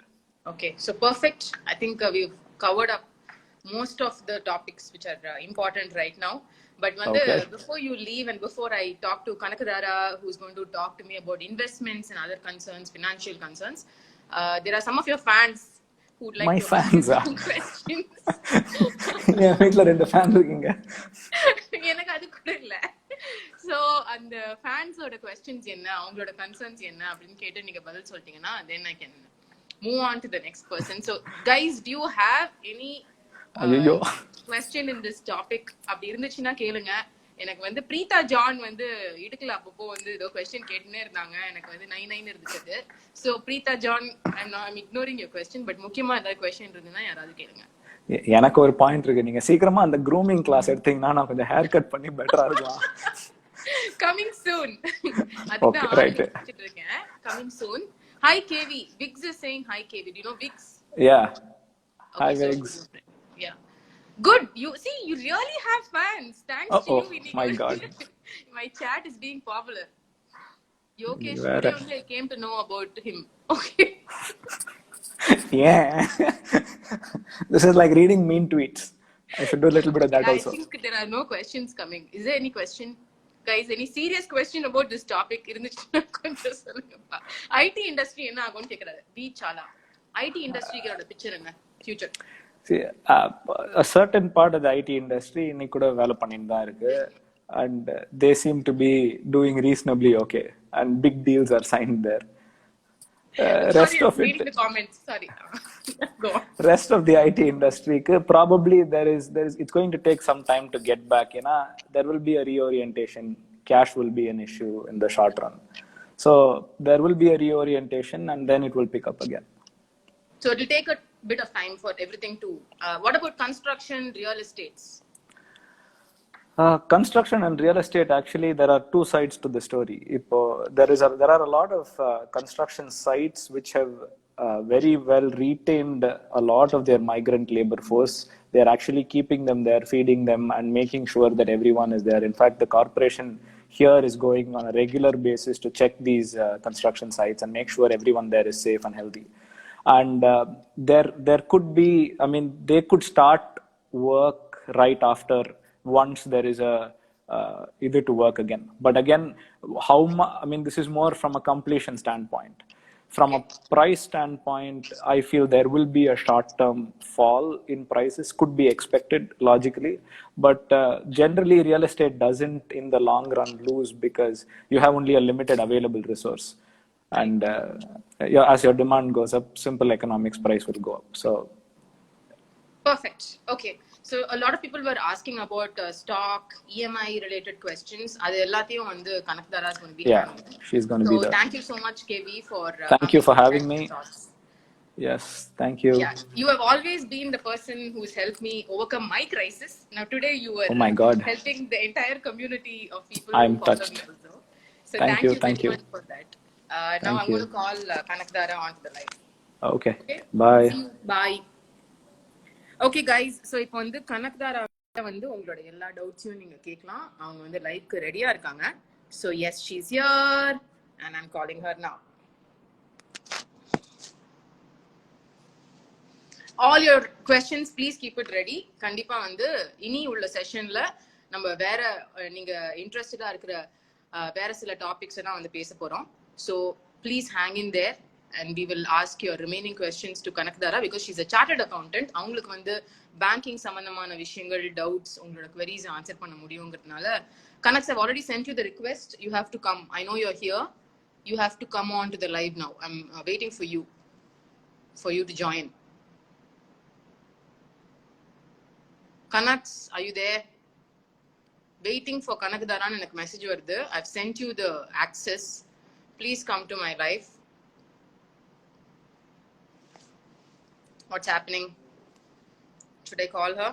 Okay, so perfect. I think we've covered up most of the topics which are important right now. But before you leave and before I talk to Kanakadara, who's going to talk to me about investments and other concerns, financial concerns, there are some of your fans who would like My to fans ask you questions. என் வீட்ல 2 fan இருக்கீங்க. எனக்கு அது கூட இல்ல. So அந்த ஃபேன்ஸோட questions என்ன, அவங்களோட concerns என்ன அப்படின்னு கேட்டு நீங்க பதில் சொல்லிட்டீங்கன்னா then I can move on to the next person. So guys, do you have any question in this topic? அப்படி இருந்துச்சுன்னா கேளுங்க. எனக்கு வந்து பிரீதா ஜான் வந்து இடுக்கல அப்பப்போ வந்து ஏதோ கொஸ்டின் கேட்டுனே இருந்தாங்க, எனக்கு வந்து 99 இருந்துச்சு. So Preetha John, I'm ignoring your question, but முக்கியமா ஏதாவது கொஸ்டின் இருந்ததுன்னா யாராவது கேளுங்க. எனக்கு ஒரு பாயிண்ட் இருக்கு, நீங்க சீக்கிரமா அந்த க்ரூமிங் கிளாஸ் எடுத்தீங்கன்னா நான் கொஞ்சம் ஹேர் கட் பண்ணி பெட்டரா இருக்கலாம். Coming soon. அதுதான் ஆரம்பிச்சிட்டு இருக்கேன். Coming soon. Hi KV. Vigs is saying hi KV. Do you know Vigs? Yeah. Okay, hi Vigs. Yeah. Good. You see, you really have fans. Thanks to you. My God. My chat is being popular. Yogesh, only I came to know about him. Okay. Yeah. This is like reading mean tweets. I should do a little bit of that also. I think there are no questions coming. Is there any question? guys, any serious question about this topic இருந்துச்சுன்னா கொஞ்சம் சொல்லுங்கப்பா. IT industry என்ன ஆகும்னு கேக்குறாரு we Shelah. ID இண்டஸ்ட்ரியோட picture என்ன future? See, a certain part of the IT industry இன்னைக்கு கூட வேலை பண்ணிட்டு தான் இருக்கு, and they seem to be doing reasonably okay, and big deals are signed there. Rest Sorry, of I'm it, reading the comments. Sorry. Go on. rest of the IT industry probably there is it's going to take some time to get back. There will be a reorientation. Cash will be an issue in the short run, so there will be a reorientation, and then it will pick up again. So it will take a bit of time for everything to what about construction, real estates? Construction and real estate, actually there are two sides to the story. There are a lot of construction sites which have very well retained a lot of their migrant labor force. They are actually keeping them there, feeding them, and making sure that everyone is there. In fact, the corporation here is going on a regular basis to check these construction sites and make sure everyone there is safe and healthy. And there could be, they could start work right after, once there is a either to work again. But again, this is more from a completion standpoint. From a price standpoint, I feel there will be a short-term fall in prices, could be expected logically, but generally real estate doesn't in the long run lose, because you have only a limited available resource. And as your demand goes up, simple economics, price will go up. So Perfect. Okay. So a lot of people were asking about stock, EMI related questions. Adu ellathiyum vandu Kanakadhara is going to be handling. she's going to be there. Thank you so much, KV, for Thank you for having me. Yes, thank you. Yeah, you have always been the person who's helped me overcome my crisis. Now today you were Oh my God. helping the entire community of people I'm who follow touched. me also. So Thank you, thank very you. much for that. Now I'm going to call Kanakadhara onto the line. Okay. Okay? Bye. See you. Bye. Okay guys, so இப்போ வந்து கனக்தாரா வந்து உங்களோட எல்லா டவுட்ஸையும் நீங்க கேட்கலாம். அவங்க வந்து லைவ்க்கு ரெடியா இருக்காங்க. So yes, she's here and I'm calling her now. All your questions please keep it ready. கண்டிப்பா வந்து இனி உள்ள செஷன்ல நம்ம வேற நீங்க இன்ட்ரெஸ்டடா இருக்கிற வேற சில டாபிக்ஸ் எல்லாம் வந்து பேச போறோம். So please hang in there and we will ask your remaining questions to Kanakadhara, because she's a chartered accountant. அவங்களுக்கு வந்து பேங்கிங் சம்பந்தமான விஷயங்கள், டவுட்ஸ், உங்களோட queries ஆன்சர் பண்ண முடியுங்கிறதுனால Kanaks, I've already sent you the request. You have to come. I know you're here. You have to come on to the live now. I'm waiting for you to join. Kanaks, are you there? Waiting for Kanakadhara and எனக்கு message வருது. I've sent you the access. Please come to my live. What's happening? Should I call her?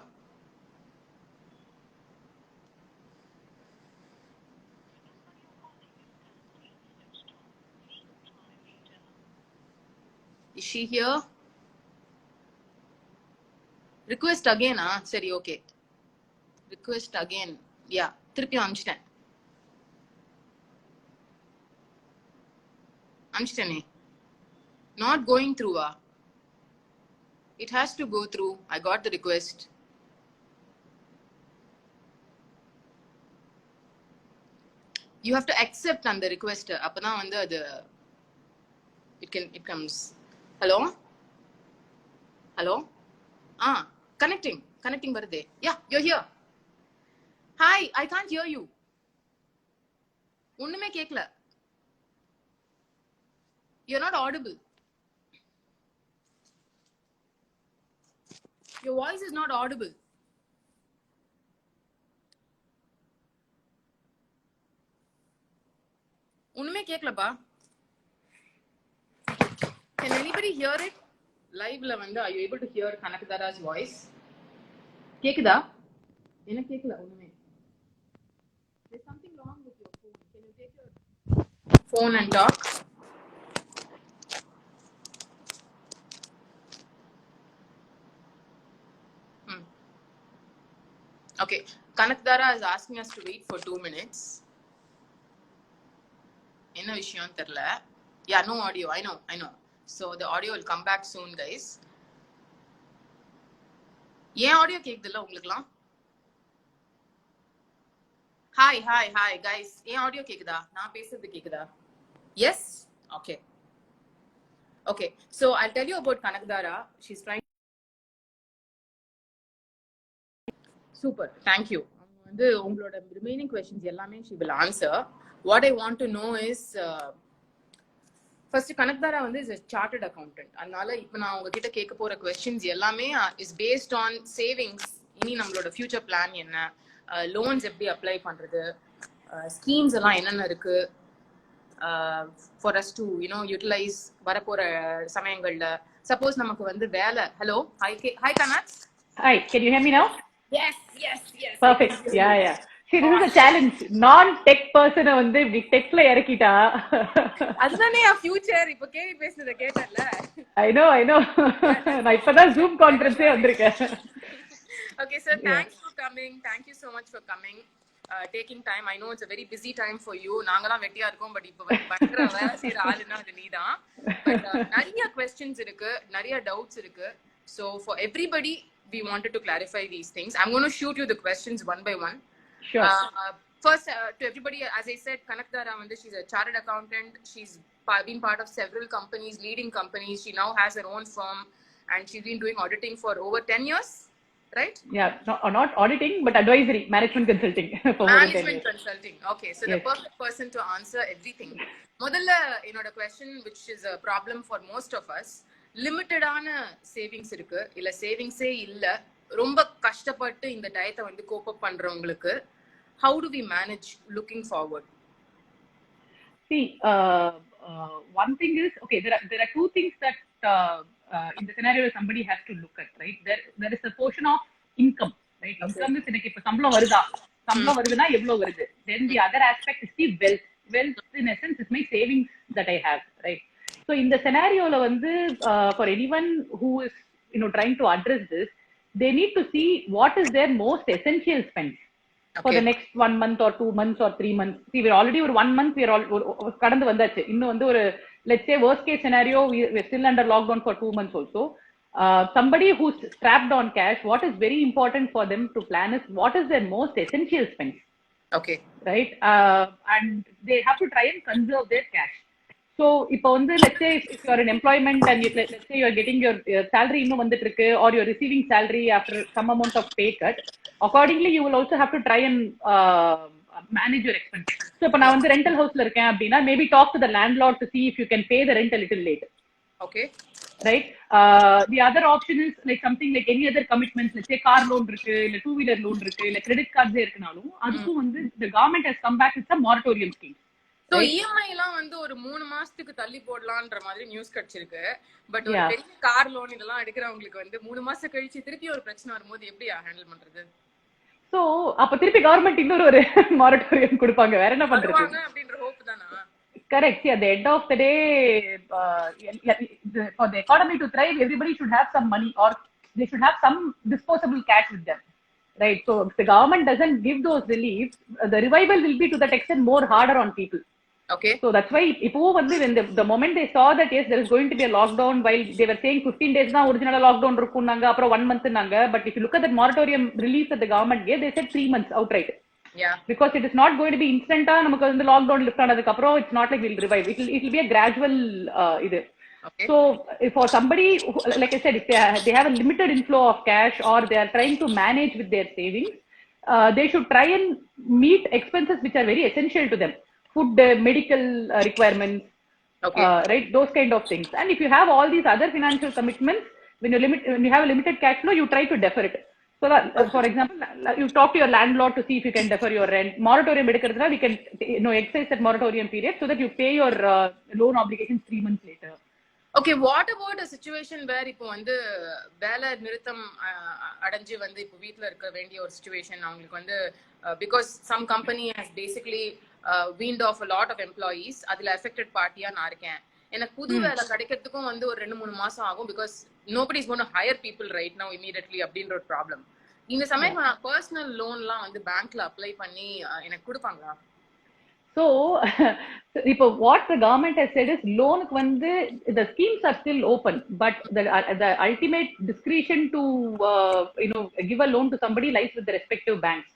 Is she here? Request again, Seri, okay. Request again. Yeah, திருப்பி அனுப்பிச்சிட்டேன். அனுப்பிச்சிட்டேனே. Not going through. It has to go through. I got the request. You have to accept on the request. அப்பதான் வந்து அது it comes. Hello? Connecting வருதே. Yeah, you're here. Hi, I can't hear you. ஒண்ணுமே கேட்கல. You're not audible. Your voice is not audible. ஒண்ணுமே கேட்கலப்பா. Can anybody hear it? Liveல வந்து are you able to hear Kanakadhara's voice? கேக்குதா? எனக்கு கேட்கல ஒண்ணுமே. There's something wrong with your phone. Can you take your phone and talk? Okay, Kanakadhara is asking us to wait for 2 minutes. என்ன விஷயம் தெரியல. Yeah, no audio. I know. So the audio will come back soon, guys. ஏன் audio கேக்குதுல்ல உங்களுக்குலாம்? Hi guys. ஏன் audio கேக்குதா? நான் பேசுறது கேக்குதா? Yes? Okay. So I'll tell you about Kanakdara. She's trying. Super. Thank you. வந்து உங்களோட remaining questions எல்லாமே she will answer. What I want to know is first Kanakdara வந்து is a chartered accountant. அதனால இப்போ நான் உங்ககிட்ட கேட்க போற questions எல்லாமே is based on savings. இனி நம்மளோட future plan என்ன? Loans எப்படி apply பண்றது? Schemes எல்லாம் என்னென்ன இருக்கு? For us to utilize வரப்போற சமயங்கள்ல suppose நமக்கு வந்து வேலை. Hello. Hi Kanak. Hi, can you hear me now? Yes. Perfect. Yeah. See, this is a challenge. Non-tech person வந்து இப்படி techல இறக்கிட்டா. அதுதானே ஃபியூச்சர். இப்போ கேவி பேசுனத கேட்டல. I know. நான் இப்பதான் Zoom conference வந்திருக்கேன். Okay sir, thanks for coming. Thank you so much for coming. Taking time. I know it's a very busy time for you. நாங்கலாம் வெட்டியா இருக்கோம், பட் இப்போ பயங்கர வேலை செய்யற ஆளுன்னா அது நீதான். பட் நிறைய questions இருக்கு, நிறைய doubts இருக்கு. So for everybody we wanted to clarify these things. I'm going to shoot you the questions one by one. Sure. First, to everybody, as I said, Kanakdara, she's a chartered accountant. She's been part of several companies, leading companies. She now has her own firm, and she's been doing auditing for over 10 years, right? Yeah, not auditing, but advisory, management consulting. Management consulting. Okay, so yes. The perfect person to answer everything. Modalla, enoda question, which is a problem for most of us. லிமிட்டடான savings இருக்கு, இல்ல சேவிங்ஸே இல்ல, ரொம்ப கஷ்டப்பட்டு இந்த டயத்தை வந்து கோப் அப் பண்றவங்களுக்கு how do we manage looking forward? See, one thing is, okay, there are two things that in the scenario somebody has to look at, right? There is a portion of income, right? Okay. Income is எனக்கு இப்ப சம்பளம் வருதுன்னா எவ்வளவு வருது. Then the other aspect is the wealth in essence is my savings that I have, right? So in the scenario for anyone who is trying to address this, they need to see what is their most essential spend for the next 1 month or 2 months or 3 months. See, we're already 1 month, we're all கடந்து வந்தாச்சு. இன்னும் வந்து ஒரு let's say worst case scenario, we're still under lockdown for 2 months also. Somebody who's strapped on cash, what is very important for them to plan is what is their most essential spend. Okay. Right? And they have to try and conserve their cash. So இப்போ வந்து let's say if you are in employment and let's say you are getting your salary இன்னும் வந்துட்டு இருக்கு, or you are receiving salary after some amount of pay cut, accordingly you will also have to try and manage your expenses. So இப்போ நான் வந்து rental houseல இருக்கேன் அப்படின்னா maybe talk to the landlord to see if you can pay the rent a little late. Okay. Right? The other option is like something like any other commitments, let's say car loan இருக்கு, இல்ல 2-wheeler loan இருக்கு, இல்ல credit cards இருக்குனாலும் அதுக்கும் வந்து the government has come back with some moratorium scheme. So EMI எல்லாம் வந்து ஒரு 3 மாசத்துக்கு தள்ளி போடலாம்ன்ற மாதிரி நியூஸ் கிடைச்சிருக்கு. பட் ஒரு பெரிய கார் லோன் இதெல்லாம் எடுக்கிறவங்களுக்கு வந்து 3 மாசம் கழிச்சு திருப்பி ஒரு பிரச்சனை வரும்போது எப்படி ஹேண்டில் பண்றது? சோ அப்ப திருப்பி கவர்மெண்ட் இன்னொரு ஒரு மொரட்டோரியம் கொடுப்பாங்க, வேற என்ன பண்றது அப்படின்ற ஹோப் தானா? Correct. See, at the end of the day, for the economy to thrive, everybody should have some money, or they should have some disposable cash with them. Right? So if the government doesn't give those reliefs, the revival will be to that extent more harder on people. Okay. So that's why இப்போ வந்து the moment they saw that yes there is going to be a lockdown, while they were saying 15 days தான் original lockdown இருக்கும்னாங்க, அப்புறம் 1 month நாங்க, but if you look at that moratorium relief that the government gave, they said 3 months outright. Yeah. Because it is not going to be instant நமக்கு வந்து lockdown lift ஆனதுக்கு அப்புறம் it's not like we'll revive. It will be a gradual இது. Okay. So for somebody who, like I said, if they have a limited inflow of cash or they are trying to manage with their savings, they should try and meet expenses which are very essential to them. Food, medical requirements, okay. Right? Those kind of things. And if you have all these other financial commitments, when you have a limited cash flow, you try to defer it. So that, for example, you talk to your landlord to see if you can defer your rent. Moratorium edukradhuna, we can exercise that moratorium period so that you pay your loan obligations 3 months later. Okay, what about a situation where இப்போ வந்து வேலை நிறுத்தம் அடைஞ்சு வந்து இப்போ வீட்ல இருக்க வேண்டிய ஒரு சிச்சுவேஷன் அவங்களுக்கு வந்து because some company has basically weaned off a lot of employees, அதுல affected பார்ட்டியா நான் இருக்கேன், எனக்கு புது வேலை கிடைக்கிறதுக்கும் வந்து ஒரு 2-3 மாசம் ஆகும் because nobody is going to hire people right now immediately அப்படின்ற ஒரு ப்ராப்ளம். இந்த சமயம் நான் பர்சனல் லோன்லாம் வந்து பேங்க்ல அப்ளை பண்ணி எனக்கு கொடுப்பாங்களா? So what the government has said is loan the schemes are still open, but the ultimate discretion to give a loan to somebody lies with the respective banks.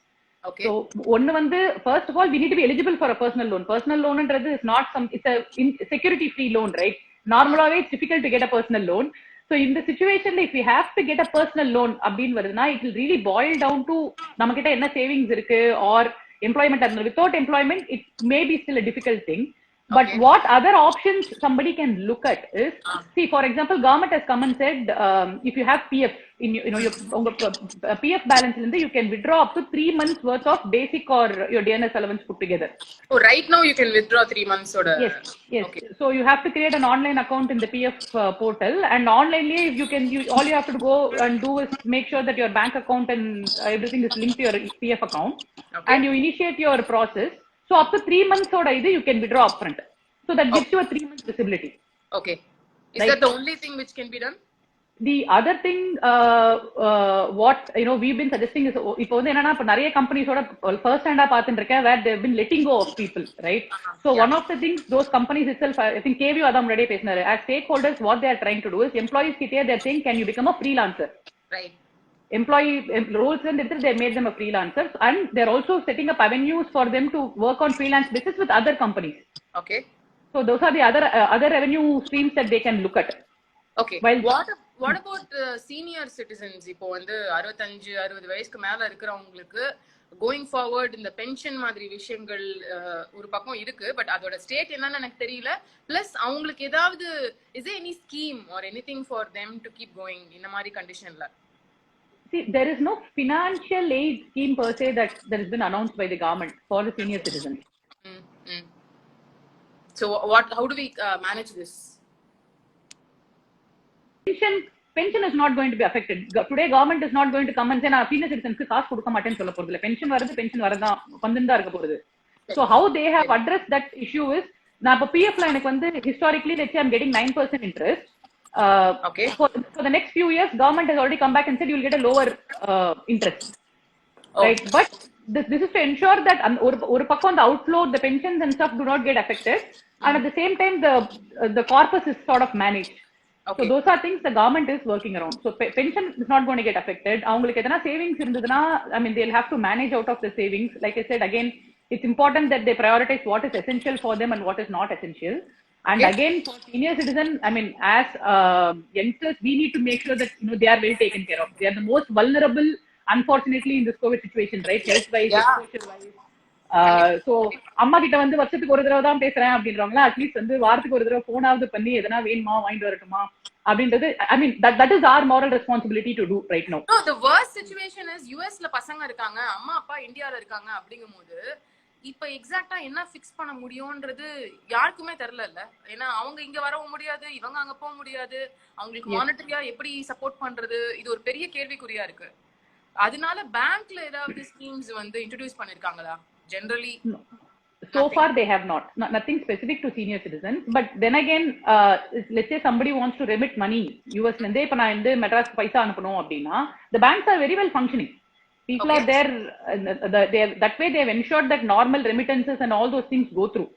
Okay. So one வந்து first of all we need to be eligible for a personal loan. Personal loan ன்றது is not some, it's a security free loan, right? Normally it's difficult to get a personal loan. So in the situation if we have to get a personal loan அப்படின்னு வருதுன்னா it will really boil down to நம்ம கிட்ட என்ன savings இருக்கு or employment. Without employment it may be still a difficult thing. But Okay. what other options somebody can look at is, see, for example, government has come and said, if you have PF in your PF balance, you can withdraw up to 3 months worth of basic or your DNS allowance put together. Oh, right now you can withdraw 3 months order. Yes. Okay. So you have to create an online account in the PF portal, and onlinely all you have to go and do is make sure that your bank account and everything is linked to your PF account, Okay. and you initiate your process. So up to 3 months you can withdraw upfront. So that gives you a 3 months visibility. Okay. Is Right. that the only thing which can be done? The other thing, what we've been suggesting is, இப்போ வந்து என்னன்னா இப்ப நிறைய கம்பெனிஸோட first ஹேண்டா பார்த்துட்டு இருக்கேன் where they've been letting go of people, right? So one of the things those companies itself, I think KV அதான் முன்னாடியே பேசினாரு, as stakeholders what they are trying to do is employees கிட்டே they're saying can you become a freelancer. Right. Employee roles and they made them a freelancers, and they're also setting up avenues for them to work on freelance business with other companies. Okay. So those are the other revenue streams that they can look at. Okay. While what about senior citizens? இப்போ வந்து 65 60 வயசுக்கு மேல இருக்கிறவங்களுக்கு going forward இந்த pension மாதிரி விஷயங்கள் ஒரு பக்கம் இருக்கு, பட் அதோட ஸ்டேட் என்னன்னு எனக்கு தெரியல. பிளஸ் அவங்களுக்கு ஏதாவது is there any scheme or anything for them to keep going இந்த மாதிரி கண்டிஷன்ல? See, there is no financial aid scheme per se that has been announced by the government for the senior citizens. So how do we manage this? Pension is not going to be affected. Today government is not going to come and say na senior citizens ku காசு கொடுக்க மாட்டேன்னு சொல்ல போறது இல்ல. Pension வரதா வந்துதான் இருக்க போறது. So how they have addressed that issue is, நான் இப்ப PF ல எனக்கு வந்து historically let's say I'm getting 9% interest. Okay. For the next few years government has already come back and said you will get a lower interest. Oh. Right? But this is to ensure that ஒரு பக்கம் the outflow, the pensions and stuff do not get affected, and at the same time the corpus is sort of managed. Okay. So those are things the government is working around. So pension is not going to get affected. அவங்களுக்கு எதனா savings இருந்ததுனா, I mean they'll have to manage out of the savings. Like I said again, it's important that they prioritize what is essential for them and what is not essential. And Okay. again, for senior citizen, I mean as youngsters we need to make sure that they are well taken care of. They are the most vulnerable unfortunately in this COVID situation, right? Health wise, Yeah. social wise. So அம்மா கிட்ட வந்து வருஷத்துக்கு ஒரு தடவை தான் பேசுறேன் அப்படின்றவங்களா at least வந்து வாரத்துக்கு ஒரு தடவை போனாவது பண்ணி எதனா வேணுமா வாங்கிட்டு வரட்டுமா அப்படின்றது, I mean that is our moral responsibility to do right now. No, the worst situation is USல பசங்க இருக்காங்க, அம்மா அப்பா இந்தியால இருக்காங்க அப்படிங்கும்போது இப்ப எக்ஸாக்ட்டா என்ன ஃபிக்ஸ் பண்ண முடியும்ன்றது யாருக்குமே தெரியல. ஏன்னா அவங்க இங்க வரவும் முடியாது, இவங்க அங்க போக முடியாது, அவங்களுக்கு மானிட்டரியா எப்படி சப்போர்ட் பண்றது, இது ஒரு பெரிய கேள்விக்குறியா இருக்கு. அதனால பேங்க்ல ஏதாவது ஸ்கீம்ஸ் வந்து introduce பண்ணிருக்காங்களா generally? No. So far they have not. Nothing specific to senior citizens. But then again, let's say somebody wants to remit money US ல இருந்தே இப்ப நான் இந்த மெட்ராஸ் பைசா அனுப்பணும் அப்படின்னா the banks are very well functioning. People Okay. are there, that way they have ensured that normal remittances and all those things go through.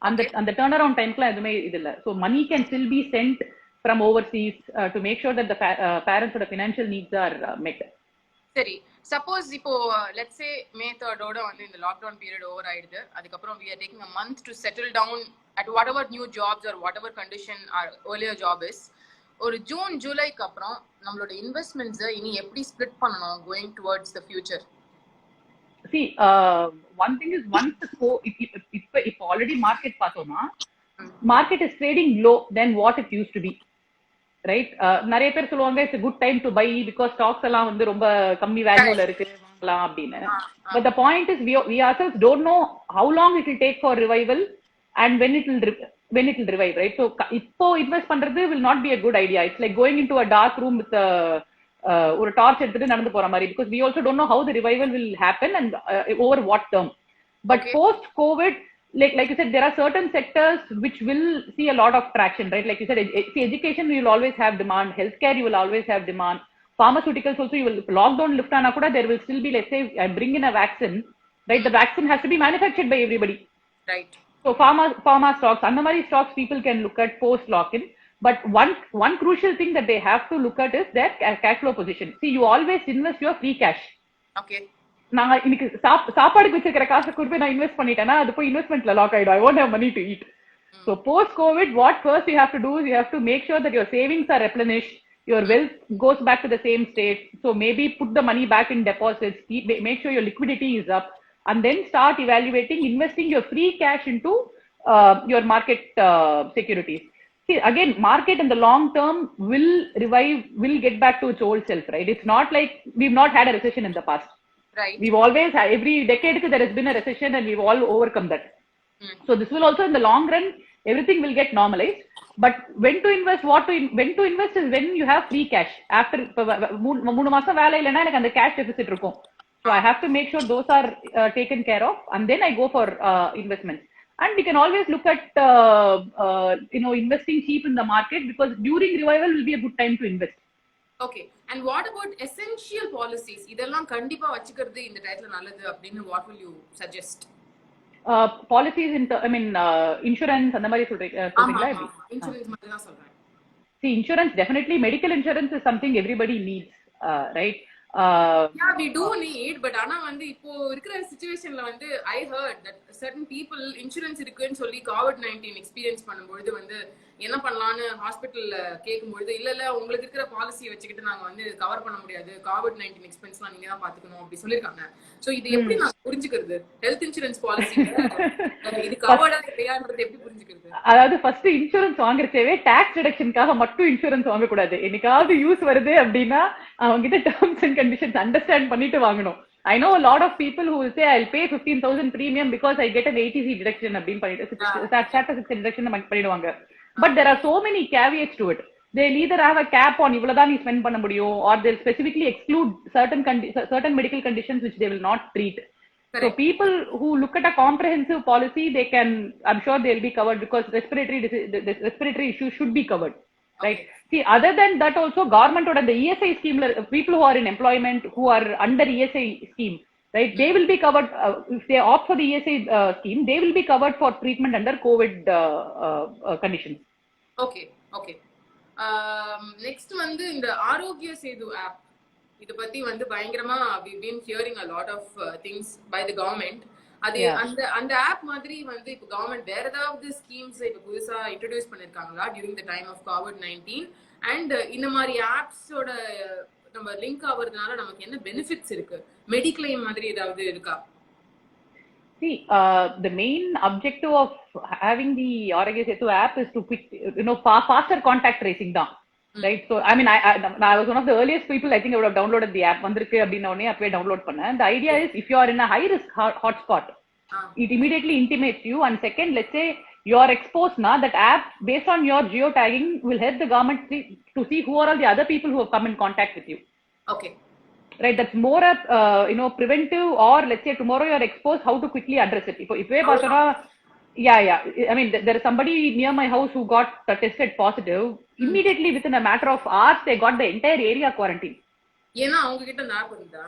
And the turnaround time la edume idilla. So money can still be sent from overseas to make sure that the parents oda financial needs are met. சரி, suppose இப்போ let's say May 3rd ஓட வந்து இந்த lockdown period over ஆயிடுது, அதுக்கப்புறம் we are taking a month to settle down at whatever new jobs or whatever condition our earlier job is. ஒரு June ஜூலைக்கு அப்புறம் நம்மளோட இன்வெஸ்ட்மெண்ட்ஸ் இனி எப்படி ஸ்ப்ளிட் பண்ணணும் going towards the future? See, one thing is once if already market பார்த்தோம்னா market is trading low than what it used to be. Right? நிறைய பேர் சொல்லுவாங்க it's a good time to buy because stocks எல்லாம் வந்து ரொம்ப கம்மி வேல்யூல இருக்கு வாங்கலாம் அப்படின்னு. But the point is we ourselves don't know how long it will take for revival and when it will revive, right? So இப்போ இன்வெஸ்ட் பண்றது will not be a good idea. It's like going into a dark room with ஒரு torch எடுத்துட்டு நடந்து போற மாதிரி, because we also don't know how the revival will happen and over what term. But post COVID, like you said, there are certain sectors which will see a lot of traction, right? Like you said, education you will always have demand, healthcare you will always have demand, pharmaceuticals also you will, lockdown lift ana kuda there will still be, let's say I bring in a vaccine, right? The vaccine has to be manufactured by everybody, Right. so pharma stocks and many stocks people can look at post lock in. But one crucial thing that they have to look at is their cash flow position. See, you always invest your free cash. Okay. நான் இன்னைக்கு சாப்பாடுக்கு வச்சிருக்கிற காசை கொடுத்து நான் invest பண்ணிட்டேன்னா அது போய் இன்வெஸ்ட்மெண்ட்ல லாக் ஆயிடும். I want have money to eat. So post COVID, what first you have to do is you have to make sure that your savings are replenished, your wealth goes back to the same state. So maybe put the money back in deposits, make sure your liquidity is up, and then start evaluating investing your free cash into your market securities. See, again, market in the long term will revive, will get back to its old self, right? It's not like we've not had a recession in the past. Right. We've always had, every decade there has been a recession and we've all overcome that. So this will also in the long run, everything will get normalized. But when to invest, when to invest is when you have free cash. After 3 மாசம் வேலை இல்லைன்னா எனக்கு அந்த cash deficit இருக்கும். So I have to make sure those are taken care of, and then I go for investments. And we can always look at investing cheap in the market, because during revival will be a good time to invest. Okay. And what about essential policies? இதெல்லாம் கண்டிப்பா வச்சுக்கிறது இந்த டைம்ல நல்லது அப்படின்னு what will you suggest? Policies insurance அந்த மாதிரி சொல்றீங்களா? இன்சூரன்ஸ் மாதிரி தான் சொல்றேன். See, insurance, definitely medical insurance is something everybody needs, right? Yeah, we do need, but ஆனா வந்து இப்போ இருக்கிற சிச்சுவேஷன்ல வந்து I heard that certain people insurance இருக்குன்னு சொல்லி COVID-19 எக்ஸ்பீரியன்ஸ் பண்ணும்போது வந்து என்ன பண்ணலாம்னு ஹாஸ்பிட்டல்ல கேட்கும்போது இல்ல உங்களுக்கு இருக்கிற பாலிசி வச்சுக்கிட்டு நாங்க வந்து கவர் பண்ண முடியாது, COVID-19 எக்ஸ்பென்ஸ்லாம் நீங்க தான் பாத்துக்கணும் அப்படி சொல்லிருக்காங்க. சோ இது எப்படி நான் புரிஞ்சுக்கிறது? ஹெல்த் இன்சூரன்ஸ் பாலிசி இது கவர்டா இல்லையான்றது எப்படி புரிஞ்சுக்கிறது? அதாவது ஃபர்ஸ்ட் இன்சூரன்ஸ் வாங்குறதே டாக்ஸ் டிடக்ஷனுக்காக மட்டும் இன்சூரன்ஸ் வாங்க கூடாது. என்னைக்காவது யூஸ் வருது அப்படின்னா அவங்க கிட்ட டர்ம்ஸ் அண்ட் கண்டிஷன்ஸ் அண்டர்ஸ்டாண்ட் பண்ணிட்டு வாங்கணும். I know a lot of people who will say I'll pay 15,000 premium because I get an 80C deduction அப்படின்னு பண்ணிட்டு Chapter 6 deduction பண்ணிடுவாங்க. But there are so many caveats to it. They'll either have a cap on இவ்வளவுதான் நீ spend பண்ண முடியும், or they'll specifically exclude certain medical conditions which they will not treat. Correct. So people who look at a comprehensive policy, they can, I'm sure they'll be covered, because respiratory issues should be covered, right? Okay. See, other than that also, government or the ESI scheme, people who are in employment, who are under ESI scheme, right, they will be covered. If they opt for the ESI scheme, they will be covered for treatment under COVID conditions. Okay. Next வந்து இந்த Aarogya Setu app, இத பத்தி வந்து பயங்கரமா we've been hearing a lot of things by the government. அது அந்த app மாதிரி வந்து இப்ப கவர்மெண்ட் வேற ஏதாவது ஸ்கீம்ஸ் இப்ப புதுசா introduce பண்ணிருக்காங்களா during the time of COVID-19? and இந்த மாதிரி ஆப்ஸோட நம்ம லிங்க் ஆவறதுனால நமக்கு என்ன பெனிஃபிட்ஸ் இருக்கு? மெடிக்ளைம் மாதிரி ஏதாவது இருக்கா? See, the main objective of having the Arogya Setu app is to faster contact tracing down, right? So I mean, I was one of the earliest people, I think I would have downloaded the app. Vandirukku அப்படின உடனே அப்பவே download பண்ணேன். The idea is if you are in a high risk hotspot, it immediately intimates you, and second, let's say you are exposed now, that app based on your geotagging will help the government to see who are all the other people who have come in contact with you. Okay. Right, that's more preventive, or let's say tomorrow you are exposed, how to quickly address it. If I mean, there is somebody near my house who got tested positive. Immediately within a matter of hours, they got the entire area quarantined. ஏனா அவங்க கிட்ட அந்த app இருந்தா?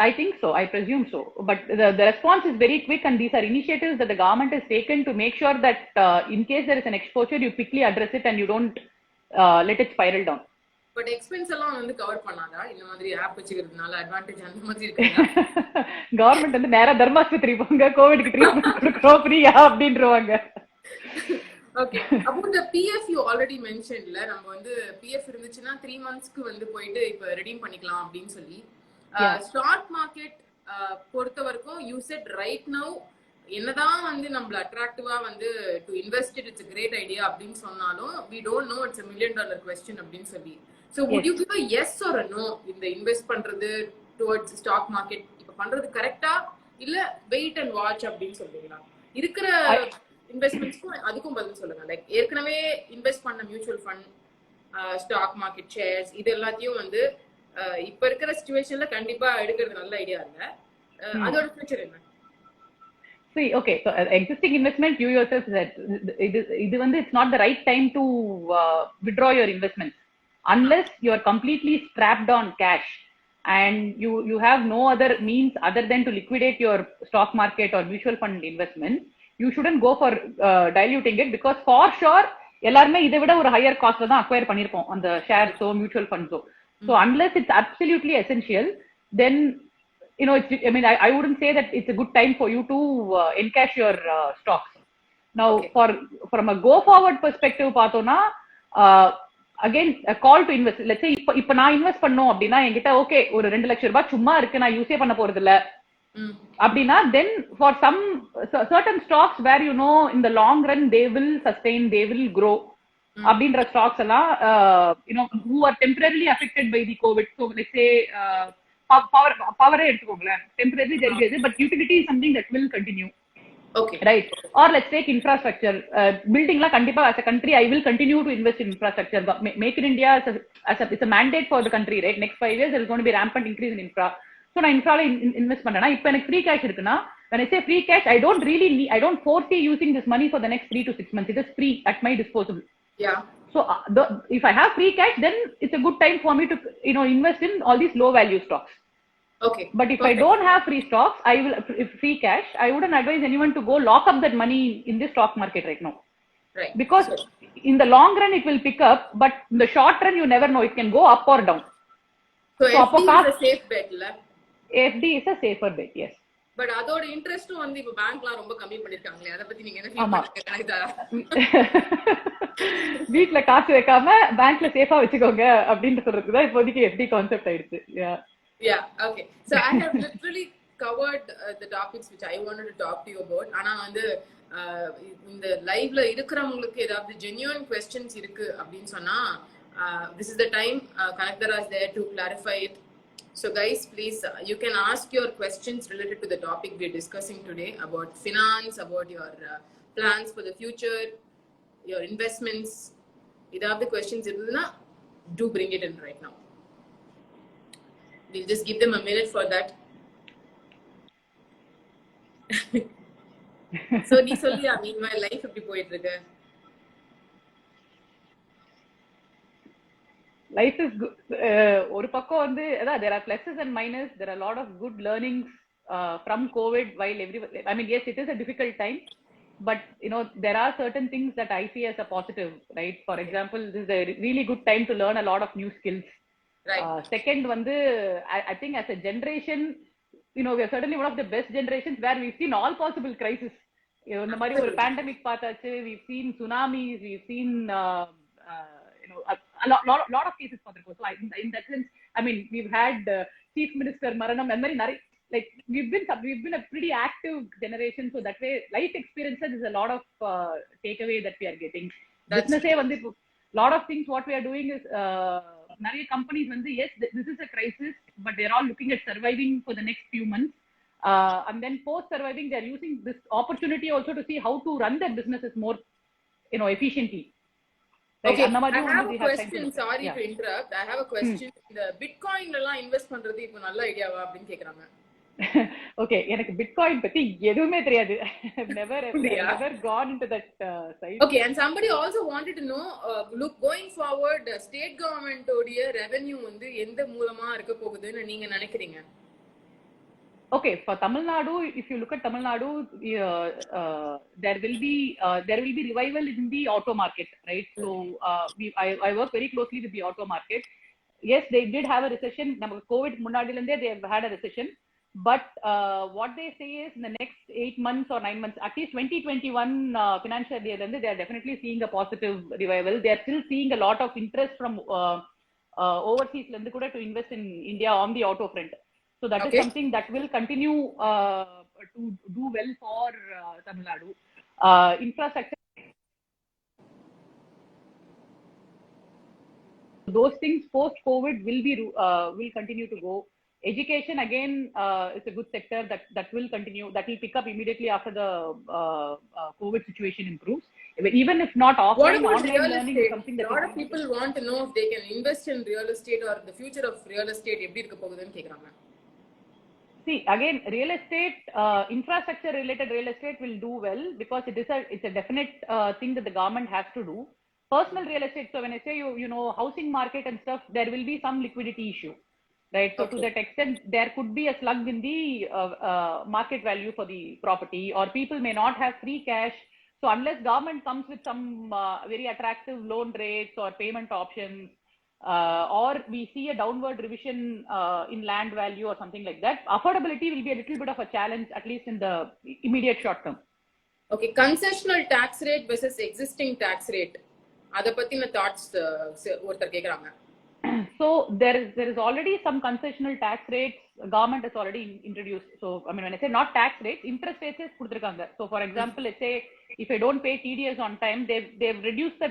I think so, I presume so. But the response is very quick, and these are initiatives that the government has taken to make sure that in case there is an exposure, you quickly address it and you don't let it spiral down. But expense எல்லாம் வந்து cover பண்ணாதா இந்த மாதிரி app வச்சிக்கிறதுனால? Advantage அந்த மாதிரி இருக்குங்க. Government வந்து நேரா தர்மாஸ்பத்திரி போங்க, கோவிட்க்கு ட்ரீட்மென்ட் கொடுக்கறோம் ஃப்ரீயா அப்படின்றாங்க. ஓகே, அப்போ இந்த PF you already mentionedல நம்ம வந்து PF இருந்துச்சுனா 3 monthsக்கு வந்து போயிட்டு இப்ப ரெடீம் பண்ணிக்கலாம் அப்படினு சொல்லி ஸ்டாக் மார்க்கெட் பொறுத்த வரைக்கும் you said right now என்னதான் வந்து நம்மள அட்ராக்டிவா வந்து to invest it's a great idea அப்படினு சொன்னாலும் we don't know it's a $1 million question அப்படினு சொல்லி. So would you give a yes or a no இந்த இன்வெஸ்ட் பண்றது towards stock market இப்ப பண்றது கரெக்ட்டா இல்ல வெயிட் அண்ட் வாட்ச் அப்படினு சொல்றீங்களா? இருக்கிற இன்வெஸ்ட்மென்ட்ஸ்க்கு அதுக்கும் பதில் சொல்லுங்க. லைக் ஏற்கனவே இன்வெஸ்ட் பண்ண mutual fund, stock market shares, இது எல்லாத்தையும் வந்து இப்ப இருக்கிற சிச்சுவேஷன்ல கண்டிப்பா எடுக்கிறது நல்ல ஐடியா இல்ல. அதோட ஃபியூச்சர் என்ன? See, okay, so existing investment, you yourself said, it's not the right time to withdraw your investments unless you are completely strapped on cash and you have no other means other than to liquidate your stock market or mutual fund investment. You shouldn't go for diluting it, because for sure எல்லாருமே இதை விட ஒரு higher காஸ்ட்ல தான் acquire பண்ணிருப்போம் அந்த ஷேர்ஸோ mutual ஃபண்ட்ஸோ. So unless it's absolutely essential, then I mean, I wouldn't say that it's a good time for you to encash your stocks. Now, Okay. from a go forward perspective, பார்த்தோம்னா again a call to invest. Let's say இப்ப நான் invest பண்ணோம் அப்படின்னா என்கிட்ட okay ஒரு 2 லட்சம் ரூபாய் சும்மா இருக்கு, நான் யூஸே பண்ண போறது இல்ல அப்படின்னா, then for some certain stocks where in the long run they will sustain, they will grow அப்படின்ற ஸ்டாக்ஸ் எல்லாம் who are temporarily affected by the COVID. So let's say power எடுத்துக்கோங்களேன், temporarily தெரியுது, but utility is something that will continue. Okay. Right. Or let's take infrastructure. Building la kandipa as a country, I will continue to invest in infrastructure. Make in India it's a mandate for the country, right? Next 5 years there is going to be rampant increase in infra. So na infra la invest pannana. If எனக்கு free cash irukuna, when I say free cash, I don't foresee using this money for the next 3 to 6 months. It is free at my disposal. Yeah. So if I have free cash, then it's a good time for me to invest in all these low value stocks. Okay. But if I don't have free stocks, if free cash, I wouldn't advise anyone to go lock up that money in the stock market right now. Right. Because in the long run it will pick up, but in the short run you never know, it can go up or down. So FD is a safe bet la. FD is a safer bet, yes. But அதோட இன்ட்ரெஸ்டும் வந்து இப்ப பேங்க்ல ரொம்ப கம்மி பண்ணிருக்காங்களே, அத பத்தி நீங்க என்ன ஃபீல் பண்றீங்க? வீட்ல காசு வைக்காம பேங்க்ல சேஃபா வச்சுக்கோங்க அப்படினு சொல்றது தான் இப்போதைக்கு FD கான்செப்ட் ஆயிடுச்சு. Yeah, okay. So I have literally covered the topics which I wanted to talk to you about. ஆனா வந்து இந்த லைவ்ல இருக்கிறவங்களுக்கு ஏதாவது genuine questions இருக்கு அப்படின்னு சொன்னா this is the time Kanakdara is there to clarify it. So guys, please you can ask your questions related to the topic we are discussing today about finance, about your plans for the future, your investments. ஏதாவது questions இருந்ததுன்னா do bring it in right now. We'll just give them a minute for that. So நீ சொல்லியா, meanwhile life எப்படி போயிட்டு இருக்கு? Life is good. ஒரு பக்கம் வந்து there are pluses and minuses. There are a lot of good learnings from COVID. While I mean, yes, it is a difficult time, but there are certain things that I see as a positive, right? For example, this is a really good time to learn a lot of new skills. Right. Second வந்து I think as a generation, we are certainly one of the best generations where we've seen all possible crises. இந்த மாதிரி ஒரு pandemic பார்த்தாச்சு, we've seen tsunamis, we've seen a lot of cases பார்த்திருக்கோம். So in that sense, I mean, we've had chief minister maranam and many like we've been a pretty active generation. So that way life experiences is a lot of takeaway that we are getting. Business வந்து lot of things what we are doing is நிறைய companies வந்து yes, this is a crisis, but they're all looking at surviving for the next few months, and then post surviving they're using this opportunity also to see how to run their businesses more efficiently. Okay, I have a question. Sorry to interrupt. I have a question. இந்த Bitcoin எல்லாம் invest பண்றது இப்போ நல்ல ஐடியாவா அப்படினு கேக்குறாங்க. Okay, எனக்கு Bitcoin பத்தி எதுவுமே தெரியாது. I've never gone into that site. Okay, and somebody also wanted to know, look, going forward, state government ஓடிய revenue வந்து எந்த மூலமா இருக்க போகுதுன்னு நீங்க நினைக்கிறீங்க? Okay, for Tamil Nadu, if you look at Tamil Nadu, there will be revival in the auto market, right? So I work very closely with the auto market. Yes, they did have a recession. Namukku COVID munnadilande they have had a recession, but what they say is in the next 8 months or 9 months, at least 2021 financial year, they are definitely seeing a positive revival. They are still seeing a lot of interest from overseas lende kuda to invest in India on the auto front. So that is something that will continue to do well for Tamil Nadu. Infrastructure, those things post COVID will continue to go. Education again is a good sector that will continue. That will pick up immediately after the COVID situation improves. Even if not offline, online learning is something that a lot of people want to know if they can invest in real estate or the future of real estate எப்படி இருக்க போகுதுன்னு கேக்குறாங்க. See, again, real estate, infrastructure related real estate will do well because it's a definite thing that the government has to do. Personal real estate, so when I say housing market and stuff, there will be some liquidity issue, right? So to that extent, there could be a slug in the market value for the property, or people may not have free cash. So unless government comes with some very attractive loan rates or payment options, or we see a downward revision in land value or something like that, affordability will be a little bit of a challenge, at least in the immediate short term. Okay, concessional tax rate versus existing tax rate. Adha pathina thoughts orthar kekranga. So there is already some concessional tax rates government has already introduced. So I mean, when I say not tax rates, interest rates is kuduthirukanga. So for example, let's say if I don't pay TDS on time, they've reduced the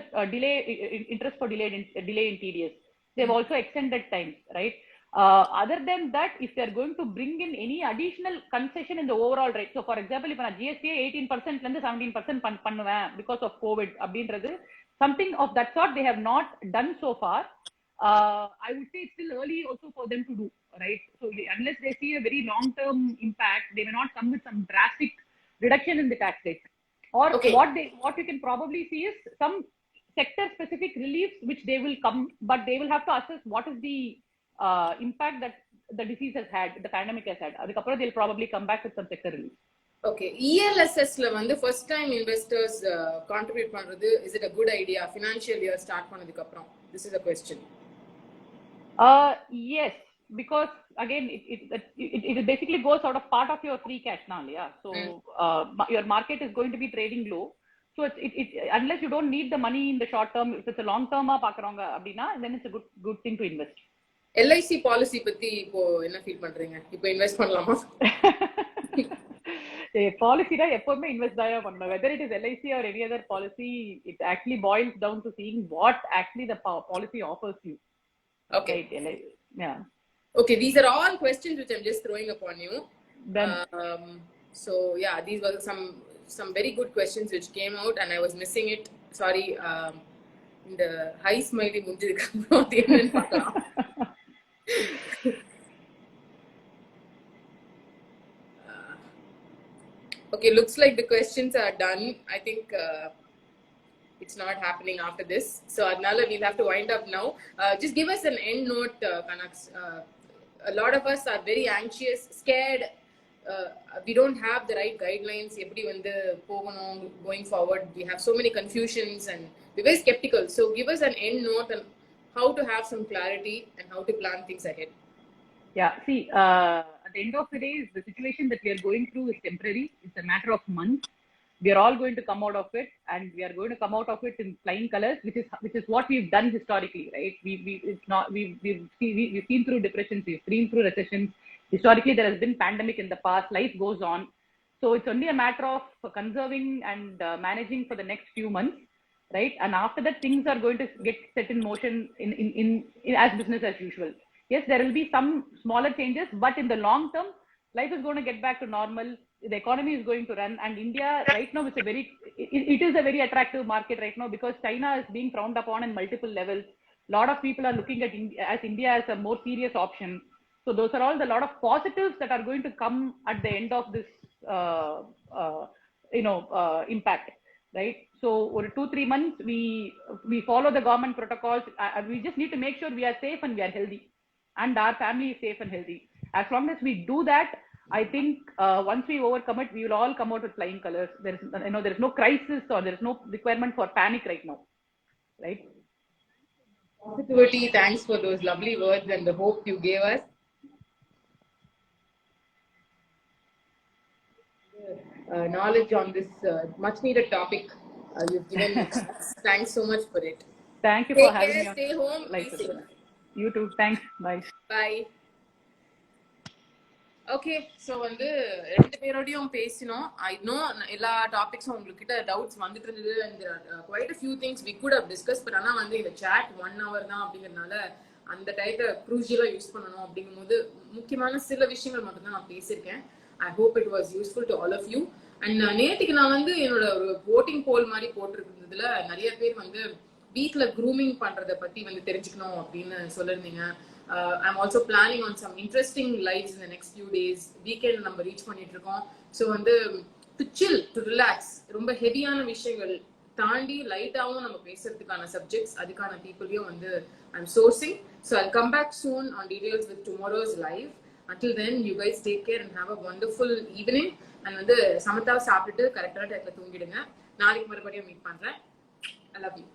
interest for delay in TDS. They've also extended time, right? Other than that, if they're going to bring in any additional concession in the overall rate, so for example, if நான் GST 18% lende 17% பண்ணுவேன் because of COVID அப்படின்றது, something of that sort they have not done so far. I would say it's still early also for them to do, right? So unless they see a very long-term impact, they may not come with some drastic reduction in the tax rate. Or Okay. what you can probably see is some sector-specific reliefs which they will come, but they will have to assess what is the impact that the disease has had, the pandemic has had. Adukapra they'll probably come back with some sector relief. Okay, ELSS la வந்து first time investors contribute பண்றது, is it a good idea financial year start பண்ணதுக்கு அப்புறம்? This is a question. Yes, because again it basically goes out of part of your free cash now, yeah. So your market is going to be trading low. So it unless you don't need the money in the short term, if it's a long term paakறவங்க அப்படினா, then it's a good thing to invest. LIC policy பத்தி இப்போ என்ன feel பண்றீங்க? இப்போ invest பண்ணலாமா? Policy da எப்பவுமே invest தான் பண்ணணும். Whether it is LIC or any other policy, it actually boils down to seeing what actually the policy offers you. Okay. Right, yeah. Okay, these are all questions which I'm just throwing upon you. So yeah, these were some very good questions which came out and I was missing it. Sorry. இந்த high smiley முடிஞ்சதுக்கு அப்புறம் அது என்னன்னு பார்க்கலாம். Okay, looks like the questions are done. I think it's not happening after this. So adnala we'll have to wind up now. Just give us an end note, Kanaks. A lot of us are very anxious, scared. We don't have the right guidelines. Eppadi vandu poganum going forward. We have so many confusions and we're very skeptical. So give us an end note on how to have some clarity and how to plan things ahead. Yeah, see, at the end of the day, the situation that we are going through is temporary. It's a matter of months. We are all going to come out of it, and we are going to come out of it in flying colors, which is what we've done historically, right? We've seen through depressions, we've seen through recessions. Historically, there has been pandemic in the past. Life goes on, so it's only a matter of conserving and managing for the next few months, right? And after that, things are going to get set in motion in as business as usual. Yes, there will be some smaller changes, but in the long term, life is going to get back to normal. The economy is going to run, and India right now it is a very attractive market right now because China is being frowned upon in multiple levels. A lot of people are looking at India as a more serious option. So those are all the lot of positives that are going to come at the end of this impact, right? So over 2-3 months we follow the government protocols. We just need to make sure we are safe and we are healthy, and our family is safe and healthy. As long as we do that, I think once we overcome it, we will all come out with flying colors. There is no crisis or there is no requirement for panic right now, right? Positivity. Thanks for those lovely words and the hope you gave us. Knowledge on this much needed topic you've given me. Thanks so much for it. Thank you for having me. Stay home. Be safe. You too. Thanks. Bye. Bye. Okay, so வந்து 2 பேரோடையும் பேசினோம். I know எல்லா டாபிக்ஸும் உங்ககிட்ட doubts வந்துட்டு இருந்தது. And quite a few things we could have discuss. But ஆனால் வந்து இந்த chat 1 hour தான் அப்படிங்கிறதுனால அந்த டைத்தை க்ரூஷியலாக யூஸ் பண்ணணும். அப்படிங்கும்போது முக்கியமான சில விஷயங்கள் மட்டும்தான் நான் பேசியிருக்கேன். I hope it was useful to all of you. And நேற்றுக்கு நான் வந்து என்னோட ஒரு voting போல் மாதிரி போட்டிருந்ததுல நிறைய பேர் வந்து வீட்டில் க்ரூமிங் பண்ணுறதை பற்றி வந்து தெரிஞ்சுக்கணும் அப்படின்னு சொல்லியிருந்தீங்க. I'm also planning on some interesting lives in the next few days. Weekend நம்ம ரீச் பண்ணிட்டு இருக்கோம். ஸோ வந்து டு சில், டு ரிலாக்ஸ், ரொம்ப ஹெவியான விஷயங்கள் தாண்டி லைட்டாகவும் நம்ம பேசுறதுக்கான சப்ஜெக்ட்ஸ், அதுக்கான பீப்புளையும் வந்து I'm sourcing. So I'll come back soon on details with tomorrow's live. Until then, you guys take care and have a wonderful evening. And வந்து சமத்தாவை சாப்பிட்டுட்டு கரெக்டான டைத்துல தூங்கிடுங்க. நாளைக்கு மறுபடியும் மீட் பண்றேன். I love you.